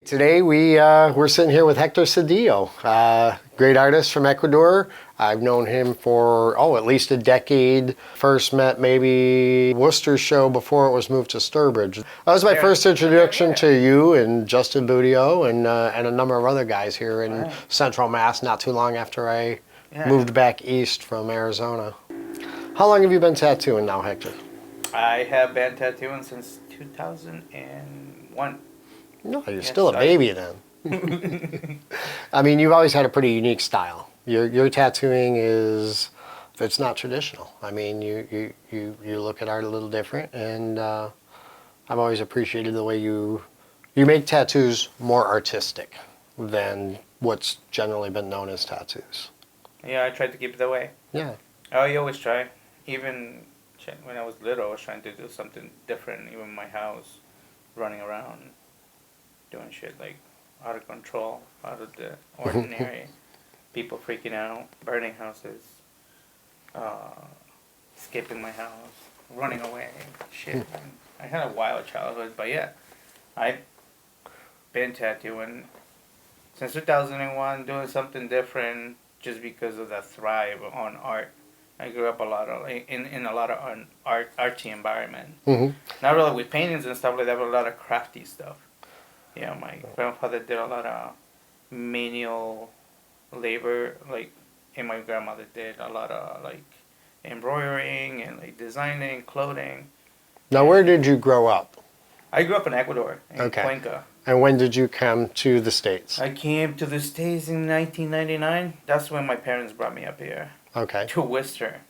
Today we're sitting here with Hector Cedillo, great artist from Ecuador. I've known him for, at least a decade. First met maybe Worcester show before it was moved to Sturbridge. That was my first introduction to you and Justin Budio and a number of other guys here in Central Mass not too long after I moved back east from Arizona. How long have you been tattooing now, Hector? I have been tattooing since 2001. No, you're still a baby then. I mean, you've always had a pretty unique style. Your tattooing it's not traditional. I mean, you look at art a little different, and I've always appreciated the way you make tattoos more artistic than what's generally been known as tattoos. Yeah, I tried to keep it that way. Yeah. I always try. Even when I was little, I was trying to do something different. Even in my house, running around, doing shit like out of control, out of the ordinary. People freaking out, burning houses, skipping my house, running away, shit. I had a wild childhood, but yeah, I've been tattooing since 2001, doing something different just because of the thrive on art. I grew up in a lot of artsy environment. Mm-hmm. Not really with paintings and stuff like that, but a lot of crafty stuff. Yeah, my grandfather did a lot of manual labor, and my grandmother did a lot of embroidering and designing clothing. Now, where did you grow up? I grew up in Ecuador, in Cuenca. And when did you come to the States? I came to the States in 1999. That's when my parents brought me up here. Okay. To Worcester.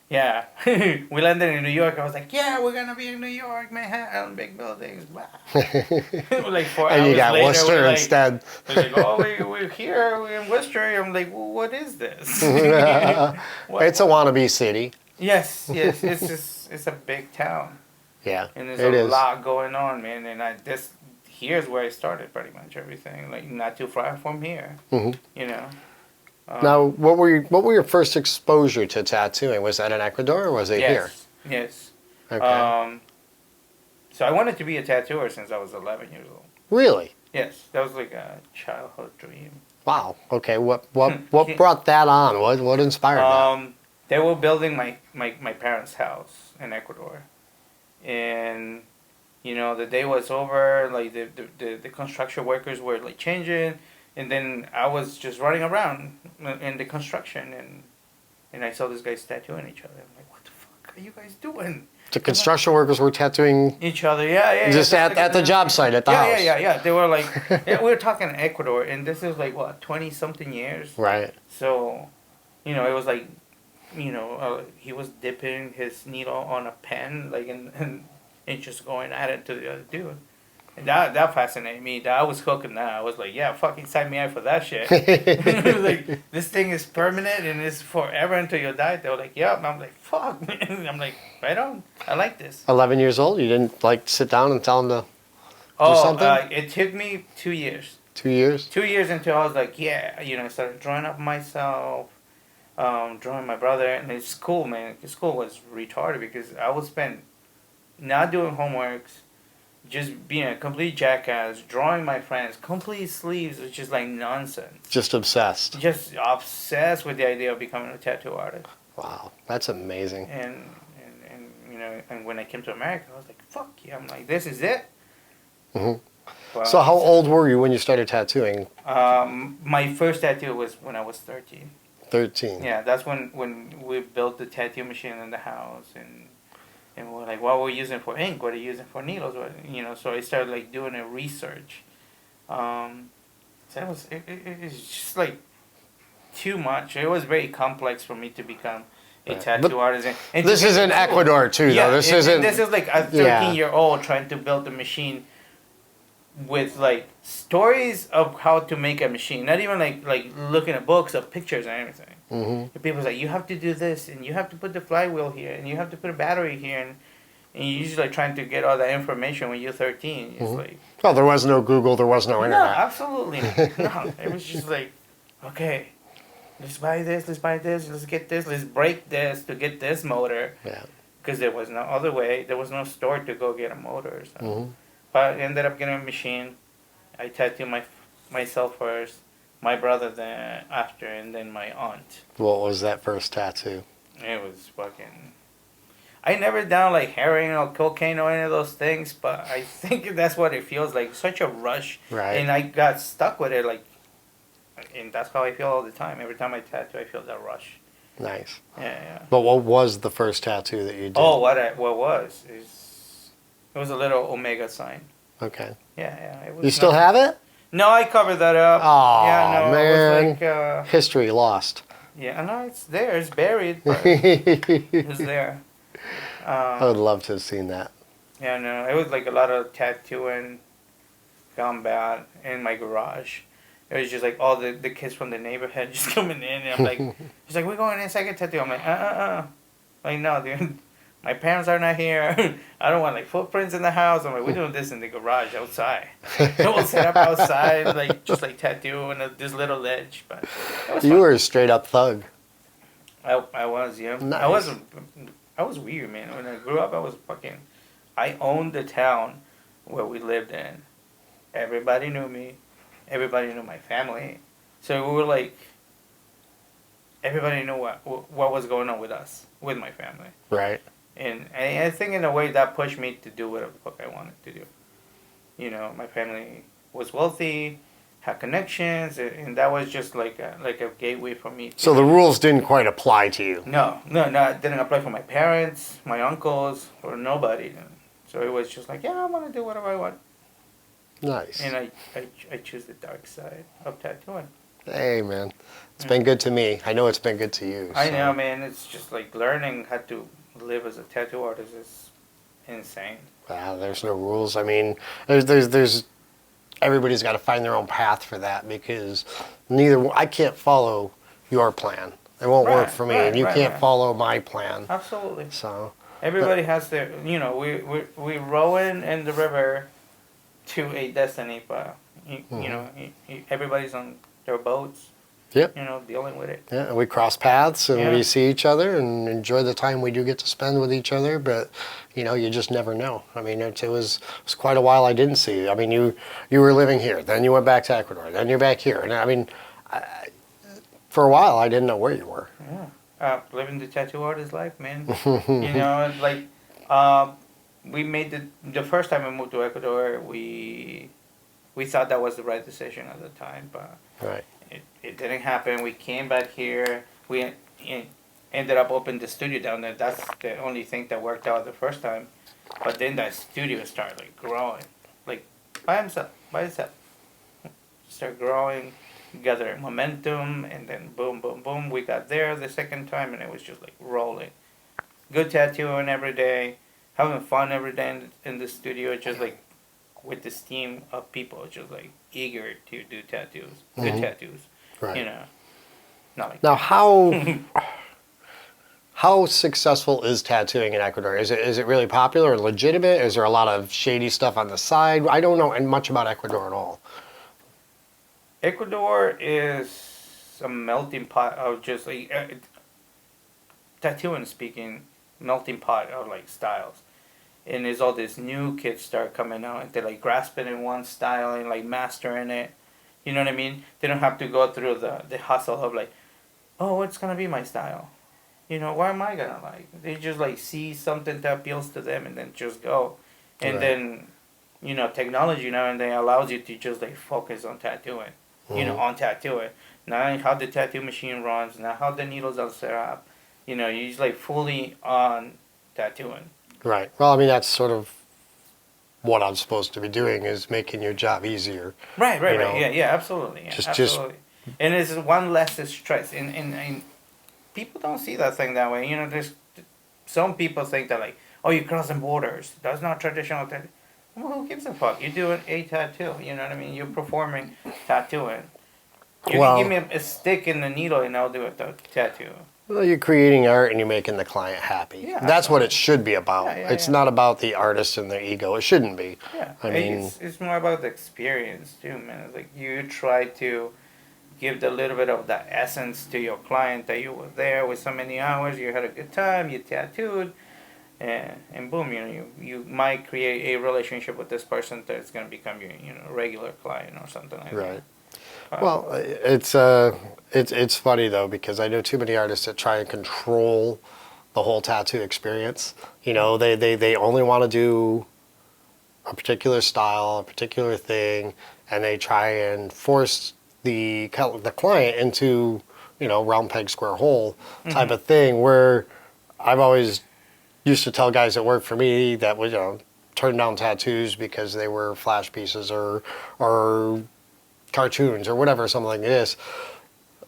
Yeah. We landed in New York. I was like, yeah, we're going to be in New York, Manhattan, big buildings. Like 4 hours and you got later, Worcester instead. We're like, we're here. We're in Worcester. I'm like, well, what is this? It's a wannabe city. Yes. It's a big town. Yeah, and there's a lot going on, man. And here's where I started pretty much everything. Like, not too far from here, you know. Now, what were your first exposure to tattooing? Was that in Ecuador or was it here? Yes. Okay. So I wanted to be a tattooer since I was 11 years old. Really? Yes, that was like a childhood dream. Wow. Okay. What brought that on? What inspired that? They were building my parents' house in Ecuador, and the day was over. Like the construction workers were changing. And then I was just running around in the construction, and I saw these guys tattooing each other. I'm like, what the fuck are you guys doing? The construction workers were tattooing each other, yeah. Just at the job site, at the house. Yeah. They were like, we were talking Ecuador, and this is 20-something years. Right. So, it was like, he was dipping his needle on a pen, and just going at it to the other dude. And that fascinated me. I was hooking that. I was like, yeah, fucking sign me up for that shit. Like, this thing is permanent and it's forever until you die. They were like, yeah. And I'm like, fuck, man. I'm like, right on. I like this. 11 years old? You didn't sit down and tell them to do something? It took me 2 years. 2 years? 2 years until I was like, yeah. I started drawing up myself, drawing my brother. And it's school, man. School was retarded because I would spend not doing homeworks, just being a complete jackass, drawing my friends, complete sleeves, which is nonsense. Just obsessed. Just obsessed with the idea of becoming a tattoo artist. Wow, that's amazing. And and when I came to America, I was like, fuck yeah. I'm like, this is it. Mm-hmm. Well, so how old were you when you started tattooing? My first tattoo was when I was 13. 13. Yeah, that's when we built the tattoo machine in the house, and we're like, what are we using for ink? What are you using for needles? So I started doing a research. So it was just too much. It was very complex for me to become a tattoo artist. And this is in Ecuador too, though. This isn't. This is like a 13-year-old trying to build a machine with stories of how to make a machine. Not even looking at books of pictures and everything. Mm-hmm. People's like, you have to do this, and you have to put the flywheel here, and you have to put a battery here, and you're usually trying to get all that information when you're 13. It's well, there was no Google, there was no internet. No, absolutely not. No, it was just okay, let's buy this, let's get this, let's break this to get this motor. Yeah. Because there was no other way. There was no store to go get a motor. So. Mm-hmm. But I ended up getting a machine. I tattooed myself first, my brother then after, and then my aunt. What was that first tattoo? It was fucking. I never done like heroin or cocaine or any of those things, but I think that's what it feels like. Such a rush, Right. and I got stuck with it. Like, and that's how I feel all the time. Every time I tattoo, I feel that rush. Nice. Yeah. But what was the first tattoo that you did? Oh, what was is it was a little omega sign. Okay. Yeah. It was You still have it? No, I covered that up. Oh, Yeah, no, man. it was like History lost. yeah, no, it's there. It's buried, but it's I there. would love to have seen that. Yeah, no, it was like a lot of tattooing gone bad in my garage. It was just like all the kids from the neighborhood just coming in, and I'm like, he's like, we're going in second tattoo. I'm like, like no, dude, my parents are not here. I don't want like footprints in the house. I'm like, we're doing this in the garage outside. We'll set up outside, like just like tattoo on this little ledge. But it was You fun. were a straight up thug. I was, yeah. Nice. I was weird, man. When I grew up, I owned the town where we lived in. Everybody knew me. Everybody knew my family. So we were like, everybody knew what was going on with us, with my family. Right. And I think in a way that pushed me to do whatever the fuck I wanted to do. You know, my family was wealthy, had connections, and that was just like a gateway for me. So the rules didn't quite apply to you. No, it didn't apply for my parents, my uncles, or nobody. So it was just like, yeah, I want to do whatever I want. Nice. And I choose the dark side of tattooing. Hey, man. It's been good to me. I know it's been good to you. I so. know, man. It's just like learning how to live as a tattoo artist is insane. Wow, there's no rules. I mean, there's everybody's got to find their own path for that because I can't follow your plan. It won't work for me, and you can't follow my plan. Absolutely. So everybody has their, we rowing in the river to a destiny, but everybody's on their boats. Yep. Dealing with it. Yeah, and we cross paths and Yeah. we see each other and enjoy the time we do get to spend with each other. But you just never know. I mean, it was quite a while I didn't see you. I mean, you were living here, then you went back to Ecuador, then you're back here, and I mean, for a while I didn't know where you were. Yeah, living the tattoo artist life, man. Like we made the first time we moved to Ecuador, we thought that was the right decision at the time, but Right. it didn't happen. We came back here. We ended up opening the studio down there. That's the only thing that worked out the first time. But then that studio started like growing, like by itself. Start growing, gathering momentum, and then boom, boom, boom. We got there the second time, and it was just like rolling. Good tattooing every day, having fun every day in the studio, just like with this team of people, just like eager to do tattoos, good tattoos. Right. Not like Now, how successful is tattooing in Ecuador? Is it really popular or legitimate? Is there a lot of shady stuff on the side? I don't know much about Ecuador at all. Ecuador is a melting pot of just like tattooing speaking, melting pot of like styles. And there's all these new kids start coming out and they're like grasping in one style and like mastering it. You know what I mean? They don't have to go through the hustle of like, oh, what's gonna be my style? What am I gonna like? They just like see something that appeals to them and then just go. And Right. then, technology now and then allows you to just like focus on tattooing. On tattooing. Not how the tattoo machine runs, not how the needles are set up. You're just like fully on tattooing. Right. Well, I mean, that's sort of what I'm supposed to be doing is making your job easier. Right. Yeah, absolutely. Yeah, absolutely. And it's one less stress. And people don't see that thing that way. There's some people think that like, oh, you're crossing borders. That's not traditional tattoo. Well, who gives a fuck? You're doing a tattoo. You know what I mean? You're performing tattooing. You can give me a stick and a needle and I'll do a tattoo. Well, you're creating art and you're making the client happy. Yeah, That's what it should be about. Yeah, it's not about the artist and their ego. It shouldn't be. Yeah, I mean, it's more about the experience too, man. It's like you try to give the little bit of that essence to your client that you were there with so many hours, you had a good time, you tattooed, and boom, you might create a relationship with this person that's going to become your regular client or something like Right. that. Well, it's funny though, because I know too many artists that try and control the whole tattoo experience. They only want to do a particular style, a particular thing, and they try and force the client into, round peg square hole type of thing, where I've always used to tell guys that work for me that would, turn down tattoos because they were flash pieces or cartoons or whatever, something like this.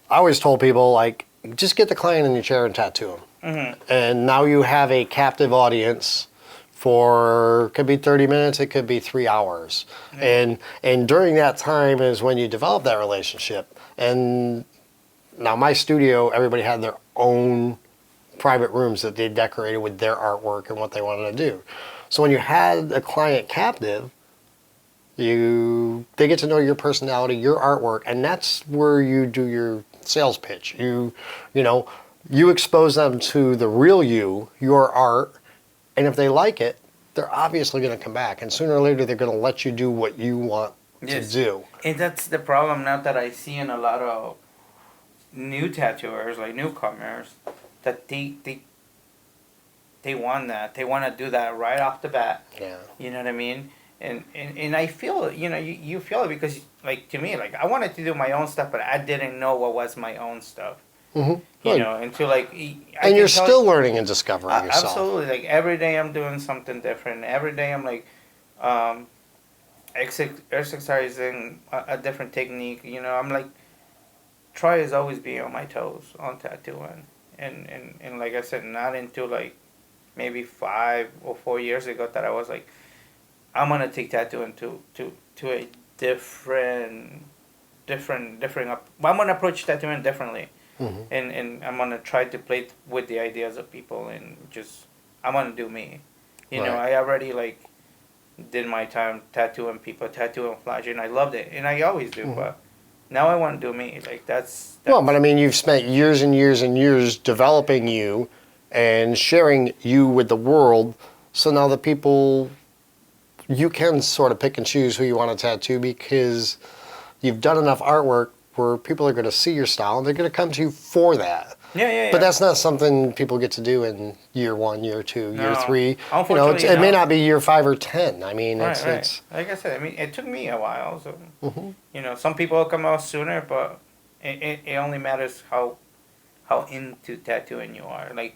I always told people, like, just get the client in your chair and tattoo them. And now you have a captive audience for, could be 30 minutes, it could be 3 hours. And during that time is when you develop that relationship. And now my studio, everybody had their own private rooms that they decorated with their artwork and what they wanted to do. So when you had a client captive, they get to know your personality, your artwork, and that's where you do your sales pitch. You expose them to the real you, your art, and if they like it, they're obviously going to come back, and sooner or later they're going to let you do what you want to do. And that's the problem now that I see in a lot of new tattooers, like newcomers, that they want that. They want to do that right off the bat. Yeah. You know what I mean? And I feel, you feel it because, like, to me, like, I wanted to do my own stuff, but I didn't know what was my own stuff. Mm-hmm. Until, like... And you're still learning and discovering yourself. Absolutely. Like, every day I'm doing something different. Every day I'm, like, exercising a different technique. I'm, like, try is always being on my toes on tattooing. And like I said, not until, like, maybe 5 or 4 years ago that I was, like, I'm gonna take tattooing to a different. I'm gonna approach tattooing differently, and I'm gonna try to play with the ideas of people and just I'm gonna do me. I already like did my time tattooing people, tattooing flash, and I loved it, and I always do. But now I want to do me. Like that's well, but I mean, you've spent years and years and years developing you and sharing you with the world, so now the people. You can sort of pick and choose who you want to tattoo because you've done enough artwork where people are going to see your style and they're going to come to you for that. Yeah. But that's not something people get to do in year 1, year 2, year 3. Unfortunately, it may not be year 5 or 10. I mean, right. it's like I said. I mean, it took me a while. So some people will come out sooner, but it only matters how into tattooing you are. Like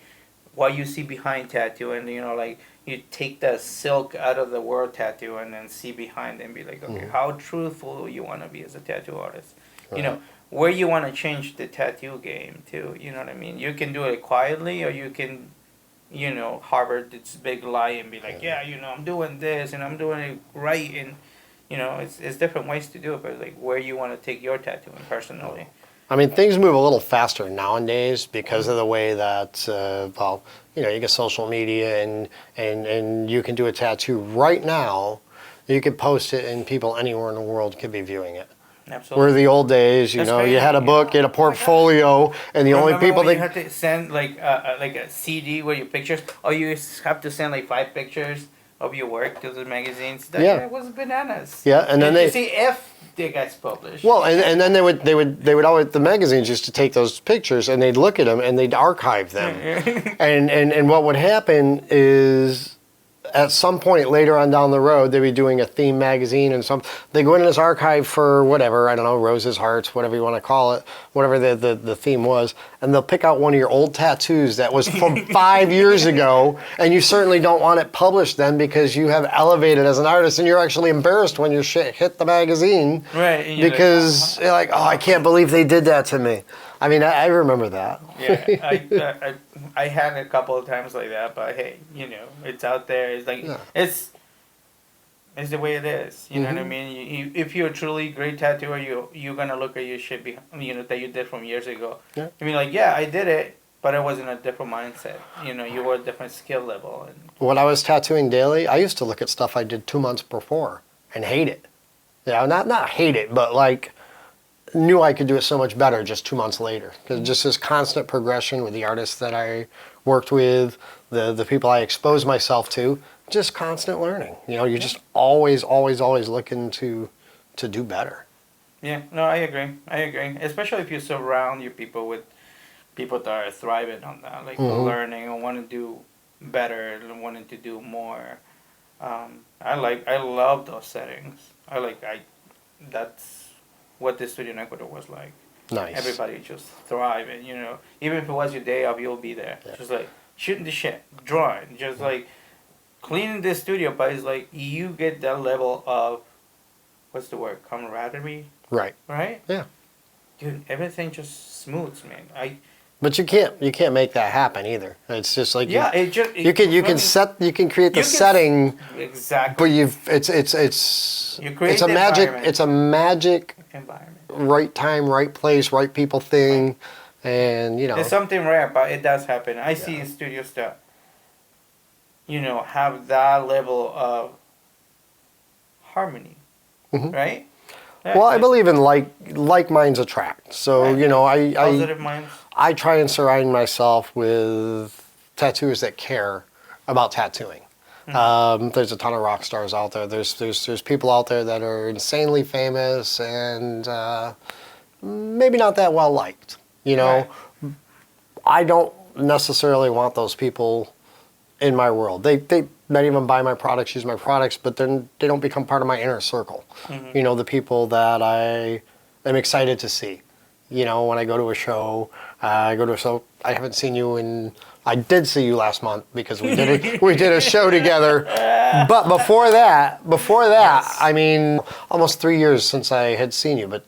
what you see behind tattooing. Like. You take the silk out of the word tattoo and then see behind and be like, okay, how truthful you want to be as a tattoo artist. Right. Where you want to change the tattoo game too. You know what I mean? You can do it quietly or you can, harbor this big lie and be like, I'm doing this and I'm doing it right. And, it's different ways to do it, but like where you want to take your tattooing personally. I mean, things move a little faster nowadays because of the way that, you get social media and you can do a tattoo right now. You could post it and people anywhere in the world could be viewing it. Absolutely. Where the old days, you had a book, you had a portfolio, and the only people that you had to send like a CD with your pictures. Oh, you have to send like 5 pictures of your work to the magazines. That was bananas. Yeah, and then to see if they gets published. Well, and then they would always, the magazines used to take those pictures and they'd look at them and they'd archive them. and what would happen is at some point later on down the road, they'd be doing a theme magazine and they go into this archive for whatever, I don't know, roses, hearts, whatever you want to call it, whatever the theme was, and they'll pick out one of your old tattoos that was from 5 years ago, and you certainly don't want it published then because you have elevated as an artist and you're actually embarrassed when your shit hit the magazine. Right. Because you're like, oh, I can't believe they did that to me. I mean, I remember that. Yeah, I had a couple of times like that, but hey, it's out there. It's like it's the way it is. You know what I mean? If you're a truly great tattooer, you're gonna look at your shit that you did from years ago. Yeah. I mean, like, I did it, but it was in a different mindset. You were a different skill level. And when I was tattooing daily, I used to look at stuff I did 2 months before and hate it. Not hate it, but like. knew I could do it so much better just 2 months later. Because just this constant progression with the artists that I worked with, the people I exposed myself to, just constant learning. You're just always, always, always looking to do better. Yeah, no, I agree. I agree. Especially if you surround your people with people that are thriving on that, like learning and wanting to do better and wanting to do more. I love those settings. That's what the studio in Ecuador was like. Nice. Everybody just thriving, Even if it was your day off, you'll be there. Yeah. Just like shooting the shit, drawing, just like cleaning the studio. But it's like you get that level of, what's the word, camaraderie? Right. Right? Yeah. Dude, everything just smooths, man. But you can't make that happen either. It's just like yeah, you can create the setting exactly. But it's a magic environment. Right time, right place, right people thing, and it's something rare, but it does happen. I see studios that have that level of harmony, right? Well, I believe in like minds attract. So right. Positive minds. I try and surround myself with tattooers that care about tattooing. There's a ton of rock stars out there. There's people out there that are insanely famous and maybe not that well liked. Right. I don't necessarily want those people in my world. They many of them buy my products, use my products, but then they don't become part of my inner circle. The people that I am excited to see. When I go to a show, I haven't seen you in. I did see you last month because we did a show together. But before that, yes. I mean, almost 3 years since I had seen you. But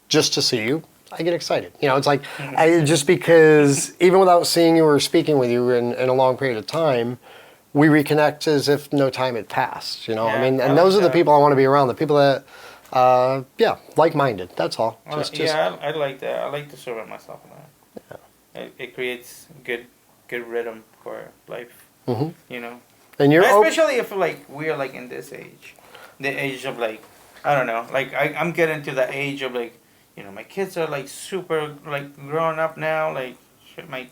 just to see you, I get excited. It's like just because even without seeing you or speaking with you in a long period of time, we reconnect as if no time had passed. Yeah, I mean, and those are the people I want to be around. The people that. Like-minded. That's all. I like that. I like to surround myself with that. Yeah. It creates good rhythm for life. And especially if we're in this age, the age of I don't know, I'm getting to the age of my kids are super grown up now.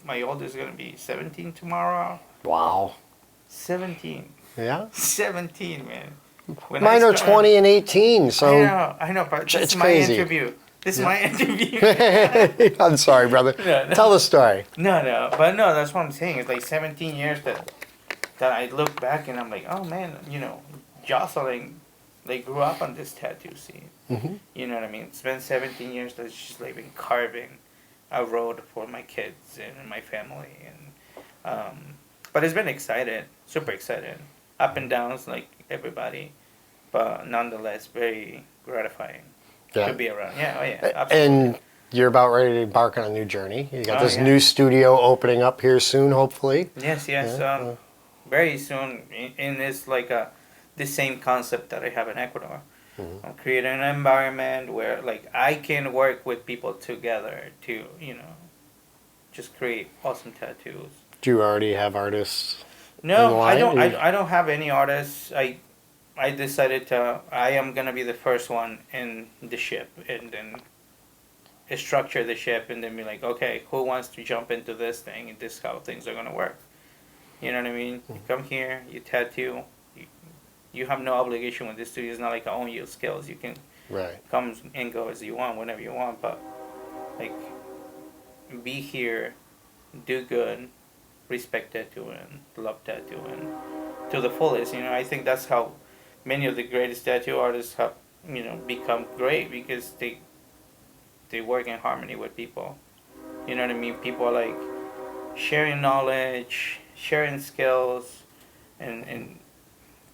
My oldest is gonna be 17 tomorrow. Wow. 17. Yeah. 17, man. Mine are 20 and 18, so... I know, but this is my crazy. interview. This is my interview. I'm sorry, brother. No. Tell the story. No, but no, that's what I'm saying. It's 17 years that I look back and I'm like, oh man, Jocelyn, they grew up on this tattoo scene. You know what I mean? It's been 17 years that she's been carving a road for my kids and my family. But it's been exciting, super exciting. Up and downs like everybody, but nonetheless very gratifying to be around. Yeah, oh yeah, absolutely. And you're about ready to embark on a new journey. You got this new studio opening up here soon, hopefully. Yes. Very soon in this the same concept that I have in Ecuador. I'm creating an environment where I can work with people together to just create awesome tattoos. Do you already have artists? No, I don't. I don't have any artists. I decided I am gonna be the first one in the ship, and then structure the ship, and then be okay, who wants to jump into this thing, and this is how things are gonna work. You know what I mean? You come here, you tattoo. You have no obligation with this studio. It's not I own your skills. You can come and go as you want, whenever you want. But be here, do good. Respect tattooing, love tattooing to the fullest. I think that's how many of the greatest tattoo artists have, become great because they work in harmony with people. You know what I mean? People are sharing knowledge, sharing skills, and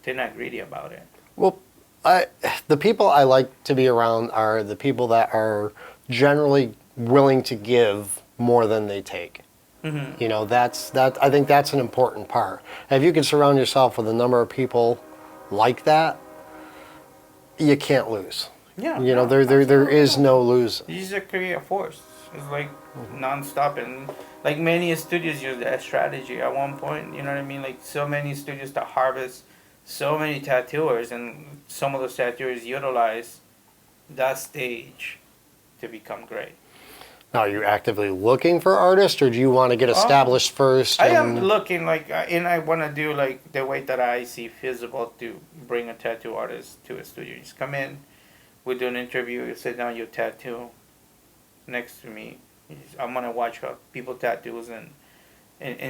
they're not greedy about it. Well, the people I like to be around are the people that are generally willing to give more than they take. I think that's an important part. If you can surround yourself with a number of people like that, you can't lose. Yeah. There is no losing. You just create a force. It's non-stop, and many studios use that strategy at one point. You know what I mean? So many studios that harvest so many tattooers, and some of those tattooers utilize that stage to become great. Now, are you actively looking for artists, or do you want to get established first? I am looking and I want to do like the way that I see feasible to bring a tattoo artist to a studio. You just come in, we do an interview, you sit down, you tattoo next to me. I'm gonna watch how people tattoos and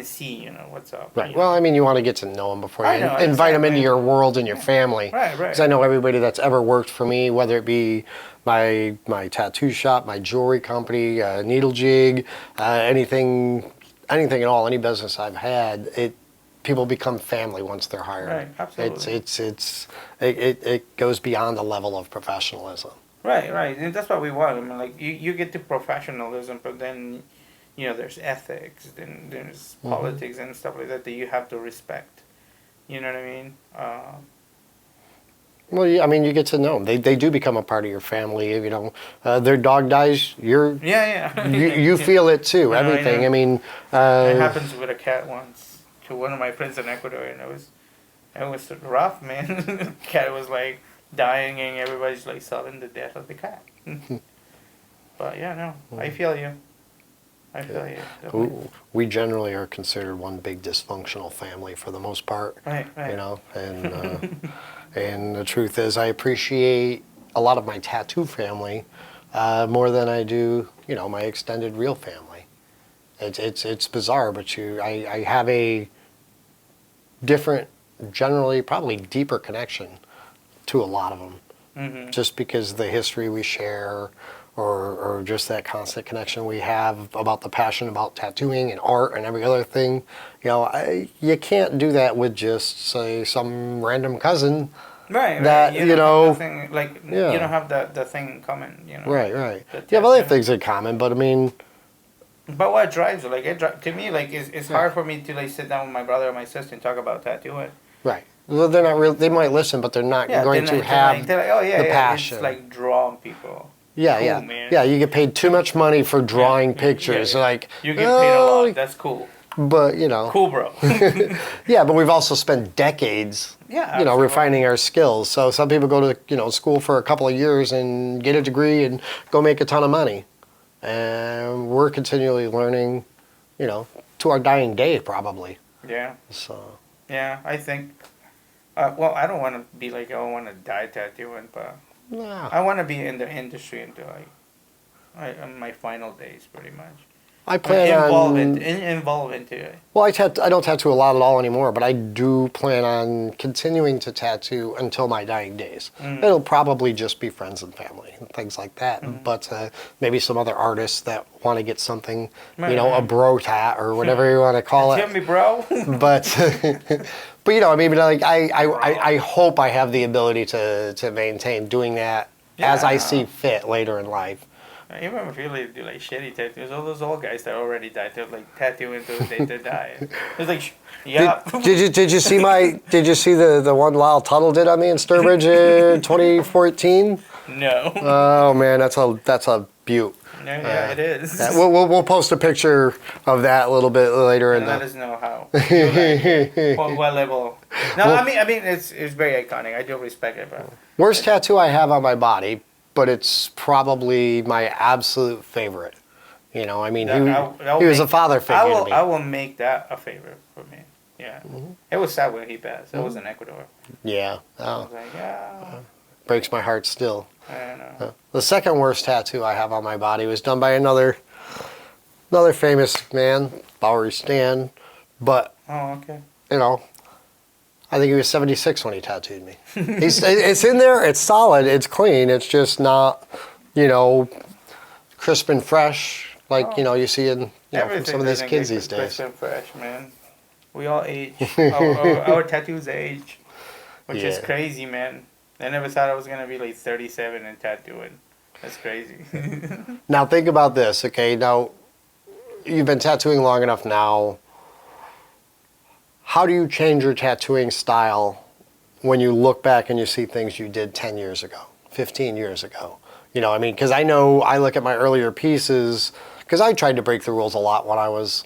see, what's up. Right. Well, I mean, you want to get to know them before you invite exactly. them into your world and your family. Right. Because I know everybody that's ever worked for me, whether it be my tattoo shop, my jewelry company, Needlejig, anything at all, any business I've had, people become family once they're hired. Right. Absolutely. It goes beyond the level of professionalism. Right, and that's what we want. I mean, like you get to professionalism, but then, there's ethics, then there's politics and stuff like that that you have to respect. You know what I mean? Well, yeah, I mean, you get to know them. They do become a part of your family. Their dog dies, Yeah. you feel it too. Everything. I mean, it happens with a cat once to one of my friends in Ecuador, and it was rough, man. Cat was like dying, and everybody's like sobbing the death of the cat. But yeah, no, I feel you. Definitely. We generally are considered one big dysfunctional family for the most part. Right. And and the truth is, I appreciate a lot of my tattoo family more than I do, my extended real family. It's bizarre, but I have a different, generally probably deeper connection to a lot of them, just because of the history we share. Or just that constant connection we have about the passion about tattooing and art and every other thing. You can't do that with just, say, some random cousin. Right. That, you don't have the thing, you don't have the thing in common, Right. You have other things in common, but I mean... But what drives it? To me, it's hard for me to, sit down with my brother or my sister and talk about tattooing. Right. Well, they're not real. They might listen, but they're not going to have the passion. It's like drawing people. Yeah. Man. Yeah, you get paid too much money for drawing pictures. Like, you get paid a lot. That's cool. But, Cool, bro. Yeah, but we've also spent decades, refining our skills. So some people go to, school for a couple of years and get a degree and go make a ton of money. And we're continually learning, to our dying day, probably. Yeah. So. Yeah, I think, I don't want to be like, I want to die tattooing, but... No. I want to be in the industry until on my final days, pretty much. I plan involved into it. Well, I don't tattoo a lot at all anymore, but I do plan on continuing to tattoo until my dying days. It'll probably just be friends and family and things like that. But maybe some other artists that want to get something, a bro tat or whatever you want to call it. Tell me, bro. But I hope I have the ability to maintain doing that as I see fit later in life. Even if you really do shitty tattoos, all those old guys that already died, they're tattooing until the day they die. It's yeah. Did you see the one Lyle Tuttle did on me in Sturbridge in 2014? No. Oh man, that's a beaut. Yeah, it is. We'll post a picture of that a little bit later. And let us know how. What level? No, I mean it's very iconic. I do respect it, bro. Worst tattoo I have on my body, but it's probably my absolute favorite. He was a father figure to me. I will make that a favorite for me. Yeah. It was sad when he passed. It was in Ecuador. Yeah. Oh. I was like, yeah. Breaks my heart still. I know. The second worst tattoo I have on my body was done by another famous man, Bowery Stan. But, oh, okay. I think he was 76 when he tattooed me. It's in there, it's solid, it's clean, it's just not, crisp and fresh like, you see in from some of these kids these days. Crisp and fresh, man. We all age. our tattoos age, which is crazy, man. I never thought I was going to be 37 and tattooing. That's crazy. Now think about this, okay? Now, you've been tattooing long enough now. How do you change your tattooing style when you look back and you see things you did 10 years ago, 15 years ago? Because I know I look at my earlier pieces, because I tried to break the rules a lot when I was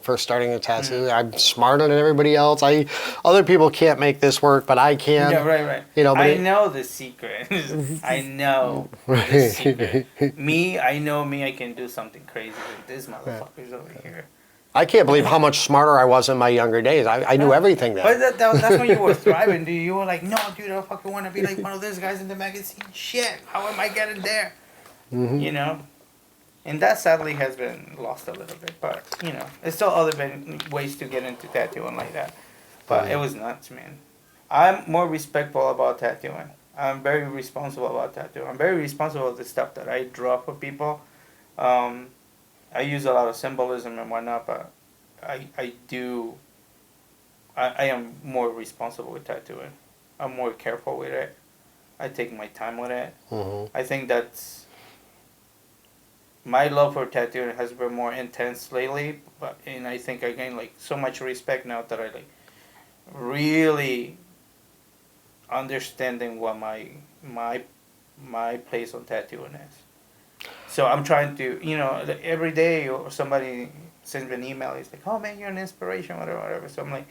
first starting a tattoo. I'm smarter than everybody else. Other people can't make this work, but I can. Yeah, right. But I know the secret. I know the secret. I know me. I can do something crazy than this motherfucker's over here. I can't believe how much smarter I was in my younger days. I knew everything then. But that's when you were thriving, dude. You were like, no, dude, I fucking want to be like one of those guys in the magazine. Shit, how am I getting there? Mm-hmm. And that sadly has been lost a little bit. But, there's still other ways to get into tattooing like that. But it was nuts, man. I'm more respectful about tattooing. I'm very responsible about tattooing. I'm very responsible of the stuff that I draw for people. I use a lot of symbolism and whatnot, but I am more responsible with tattooing. I'm more careful with it. I take my time with it. Mm-hmm. I think that's my love for tattooing has been more intense lately, and I think I gain like so much respect now that I like really understanding what my place on tattooing is. So I'm trying to, every day or somebody sends me an email. It's like, oh man, you're an inspiration, whatever. So I'm like,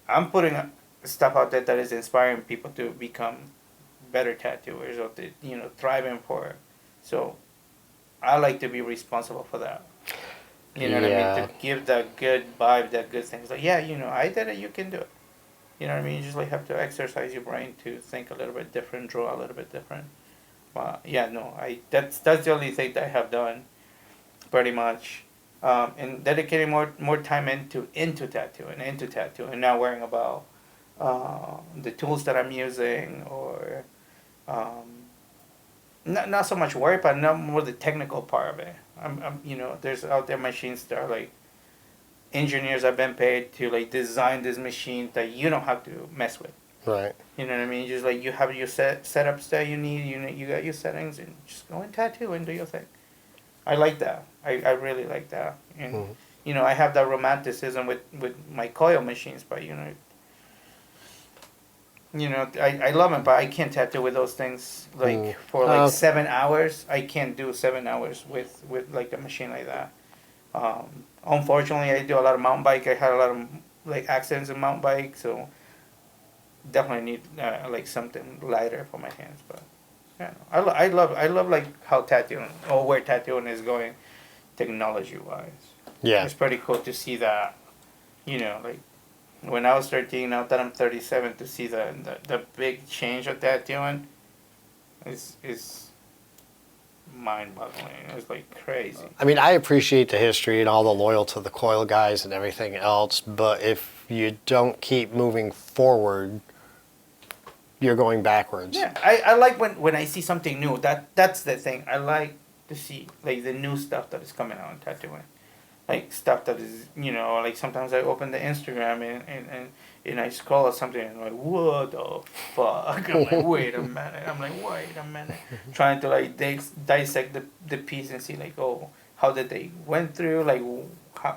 I'm putting stuff out there that is inspiring people to become better tattooers or to, thriving for it. So I like to be responsible for that. You know what I mean? To give that good vibe, that good thing. It's like, yeah, I did it, you can do it. You know what I mean? You just like have to exercise your brain to think a little bit different, draw a little bit different. Yeah, no, that's the only thing that I have done, pretty much, and dedicating more time into tattooing, not worrying about the tools that I'm using or not so much worry, but not more the technical part of it. There's out there machines that are like engineers have been paid to like design this machine that you don't have to mess with. Right. You know what I mean? Just like you have your setups that you need, you got your settings, and just go and tattoo and do your thing. I like that. I really like that. And I have that romanticism with my coil machines, but I love them, but I can't tattoo with those things like for like 7 hours. I can't do 7 hours with like a machine like that. Unfortunately, I do a lot of mountain bike. I had a lot of like accidents in mountain bike, so definitely need like something lighter for my hands. But yeah, I love like how tattooing or where tattooing is going, technology wise. Yeah, it's pretty cool to see that. Like when I was 13, now that I'm 37, to see the big change of tattooing is mind-boggling. It's like crazy. I mean, I appreciate the history and all the loyalty to the coil guys and everything else, but if you don't keep moving forward, you're going backwards. Yeah, I like when I see something new. That's the thing. I like to see like the new stuff that is coming out in tattooing. Like stuff that is, like sometimes I open the Instagram and I scroll or something and I'm like, what the fuck? I'm like, wait a minute. Trying to like dissect the piece and see like, oh, how did they went through, like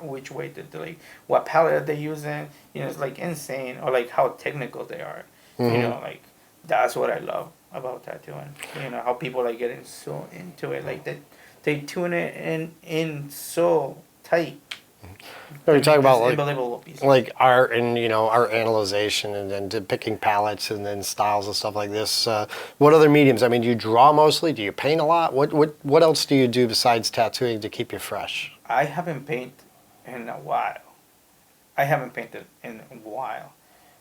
which way did they, like, what palette are they using? It's like insane, or like how technical they are. Like that's what I love about tattooing. How people like getting so into it, like they tune it in so tight. We're talking about like art and art analyzation and then picking palettes and then styles and stuff like this. What other mediums? I mean, do you draw mostly? Do you paint a lot? What else do you do besides tattooing to keep you fresh? I haven't painted in a while.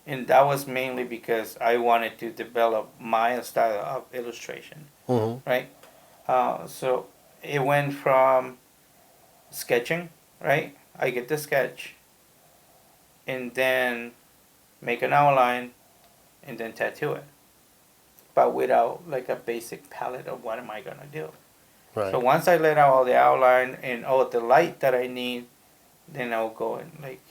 And that was mainly because I wanted to develop my style of illustration, right? So it went from sketching, right? I get the sketch, and then make an outline, and then tattoo it, but without like a basic palette of what am I gonna do. Right. So once I let out all the outline and all the light that I need, then I'll go and like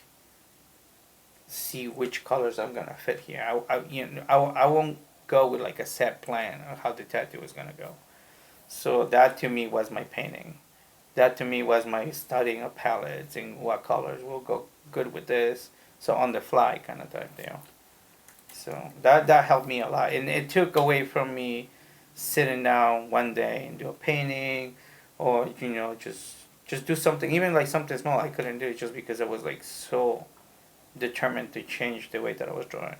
see which colors I'm gonna fit here. I won't go with like a set plan of how the tattoo is gonna go. So that to me was my painting. That to me was my studying of palettes and what colors will go good with this. So on the fly kind of type deal. So that helped me a lot, and it took away from me sitting down one day and do a painting, or just just do something, even like something small. I couldn't do it just because I was like so determined to change the way that I was drawing.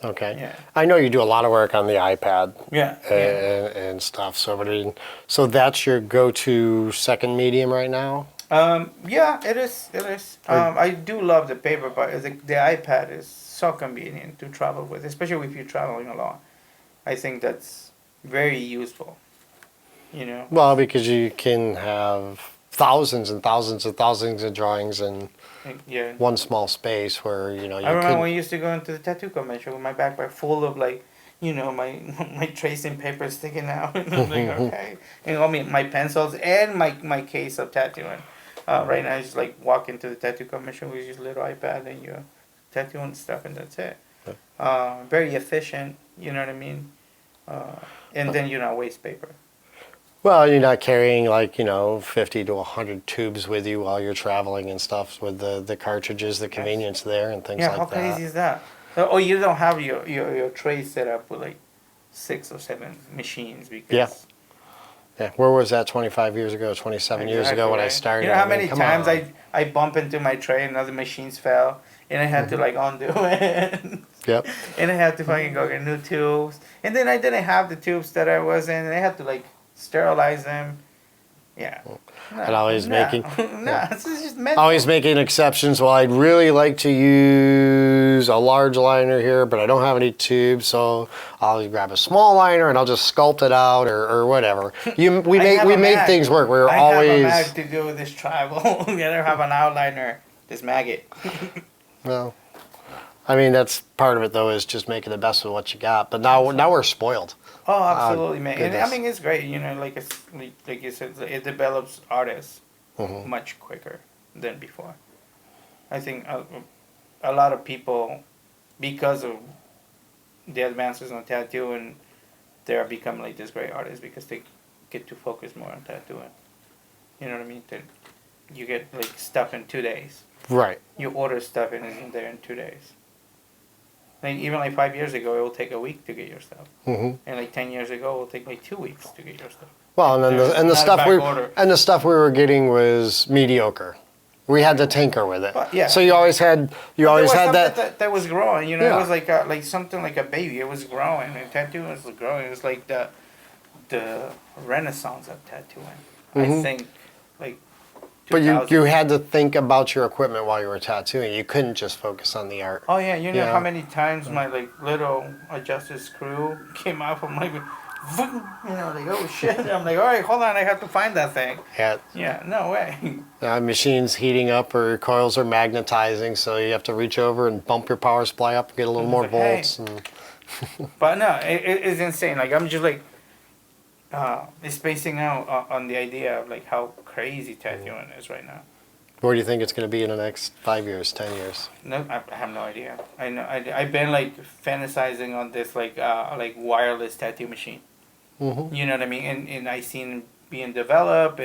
Okay. Yeah. I know you do a lot of work on the iPad Yeah. and stuff. So, so that's your go-to second medium right now? Yeah, it is. It is. I do love the paper, but the iPad is so convenient to travel with, especially if you're traveling a lot. I think that's very useful. You know. Well, because you can have thousands and thousands and thousands of drawings in Yeah. one small space where, you know, I you remember could. when I used to go into the tattoo convention with my backpack full of like, my my tracing paper sticking out. And I'm like, okay, and all my pencils and my case of tattooing. Right now, I just like walk into the tattoo convention with your little iPad and your tattooing stuff, and that's it. Very efficient. You know what I mean? And then you not waste paper. Well, you're not carrying like, 50 to 100 tubes with you while you're traveling and stuff with the cartridges, the convenience there and things Yeah, like how that. crazy is that? Oh, you don't have your tray set up with like 6 or 7 machines because. Yeah. Yeah, where was that 25 years ago, 27 years ago when I right. started? You know how I mean, many come times on. I bump into my tray and other machines fell and I had to like undo it. Yep. And I had to fucking go get new tubes. And then I didn't have the tubes that I was in and I had to like sterilize them. Yeah. No, And always making. No, this is just mental. Always making exceptions. Well, I'd really like to use a large liner here, but I don't have any tubes, so I'll grab a small liner and I'll just sculpt it out or whatever. We make things work. We're I always. have a mag to do with this tribal. I don't have an outliner. This maggot. Well, I mean that's part of it though is just making the best of what you got. But now we're spoiled. Oh, absolutely, man. And I goodness. mean, it's great. Like like you said, it develops artists Mhm. much quicker than before. I think a lot of people, because of the advances on tattooing, they are becoming like this great artists because they get to focus more on tattooing. You know what I mean? You get like stuff in 2 days. Right. You order stuff and it's in there in 2 days. Like even like 5 years ago, it will take a week to get your stuff, Mhm. and like 10 years ago, it will take like 2 weeks to get your stuff. Well, and then the Not stuff back order. the stuff we were getting was mediocre. We had to tinker with it. But, yeah. So you always had That was growing. It Yeah. was like something like a baby. It was growing. And tattooing was growing. It was like the renaissance of tattooing. I Mhm. think like. But 2000. you had to think about your equipment while you were tattooing. You couldn't just focus on the art. Oh yeah, you know Yeah. how many times my like little adjusted screw came out from like, like oh shit. I'm like, all right, hold on, I have to find that thing. Yeah. Yeah, no way. Machines heating up or coils are magnetizing, so you have to reach over and bump your power supply up, get a little more Like, hey. volts. And, But no, it's insane. Like I'm just like spacing out on the idea of like how crazy tattooing is right now. where do you think it's going to be in the next 5 years, 10 years? No, I have no idea. I know I've been like fantasizing on this like wireless tattoo machine. Mm-hmm. You know what I mean? And I seen it being developed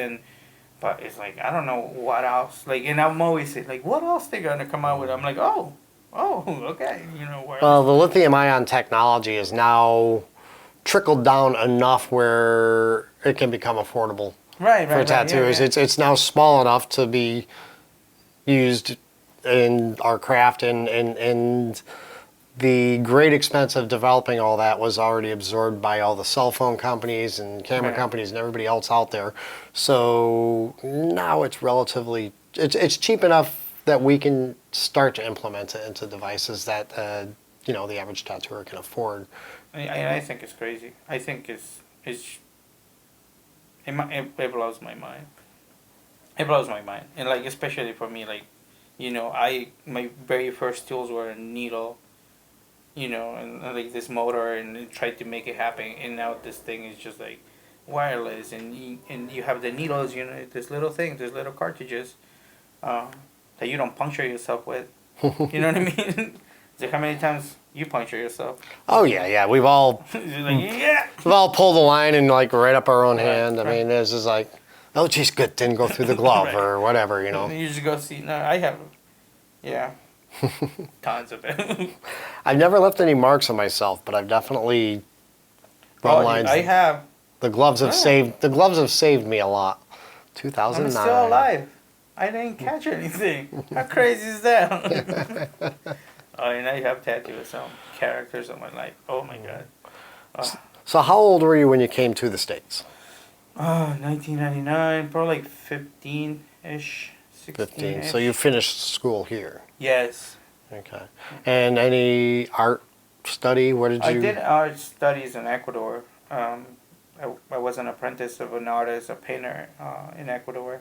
but it's like I don't know what else. Like and I'm always saying like what else they gonna come out with? I'm like oh okay where Well, the lithium-ion technology is now trickled down enough where it can become affordable right for tattooers. Yeah. It's now small enough to be used in our craft, and the great expense of developing all that was already absorbed by all the cell phone companies and camera Right. companies and everybody else out there. So now it's relatively it's cheap enough that we can start to implement it into devices that the average tattooer can afford. I think it's crazy. I think it blows my mind. It blows my mind, and like especially for me, like, my very first tools were a needle, and like this motor, and tried to make it happen, and now this thing is just like wireless, and you have the needles, this little thing, this little cartridges, that you don't puncture yourself with. You know what I mean? Like how many times you puncture yourself? Oh yeah, we've all You're like, yeah. we've all pulled the line and like right up our own Right, hand. I right. mean, this is like, oh geez, good, didn't go through the glove Right. or whatever, you know. You just go see. No, I have. Yeah. Tons of it. I've never left any marks on myself, but I've definitely run lines. I have. The gloves have Oh. saved me a lot I'm 2009. still alive. I didn't catch anything. How crazy is that? Oh, and I have tattoos of some characters on my life. Oh my god. Oh, So how old were you when you came to the States? 1999, probably like 15-ish, 15. 16-ish. So you finished school here. Yes. Okay. And any art study? What did I you? did art studies in Ecuador. I was an apprentice of an artist, a painter in Ecuador.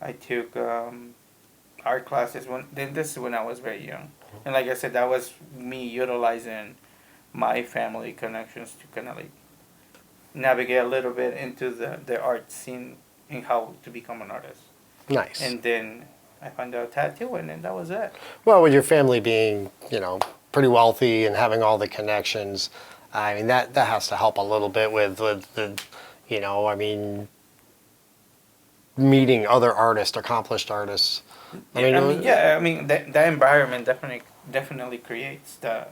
I took art classes this is when I was very young, and like I said, that was me utilizing my family connections to kind of like navigate a little bit into the art scene and how to become an artist. Nice. And then I found out tattooing, and that was it. Well, with your family being, pretty wealthy and having all the connections, I mean, that has to help a little bit with the, I mean, meeting other artists, accomplished artists. That environment definitely creates the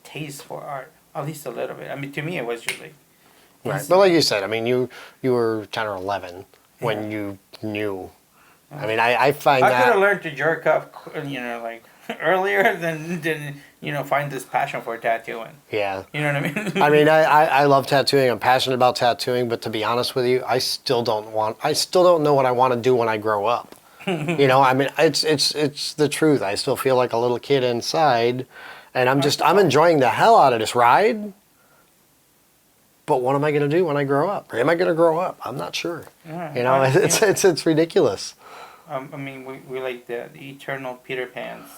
taste for art, at least a little bit. I mean, to me, it was just like Right. But like you said, I mean, you were 10 or 11 when Yeah. you knew. I mean, I find I could have that. learned to jerk off, like earlier than find this passion for tattooing. Yeah. You know what I mean? I mean, I love tattooing. I'm passionate about tattooing, but to be honest with you, I still don't know what I want to do when I grow up. I mean, it's the truth. I still feel like a little kid inside, and I'm enjoying the hell out of this ride. But what am I going to do when I grow up? Or am I going to grow up? I'm not sure. Yeah, It's ridiculous. I mean, we like the eternal Peter Pans,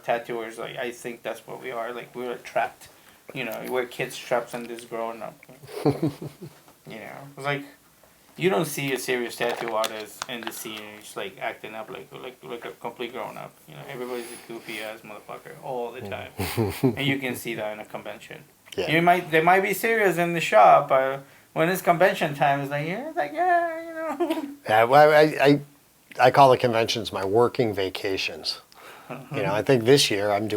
tattooers. Like, I think that's what we are. Like, we're trapped. We're kids trapped in this growing up. It's like, you don't see a serious tattoo artist in the scene just like acting up like a complete grown up. Everybody's a goofy ass motherfucker all the time, and you can see that in a convention. Yeah. They might be serious in the shop, but when it's convention time, it's like Yeah, well, I call the conventions my working vacations. I think this year I'm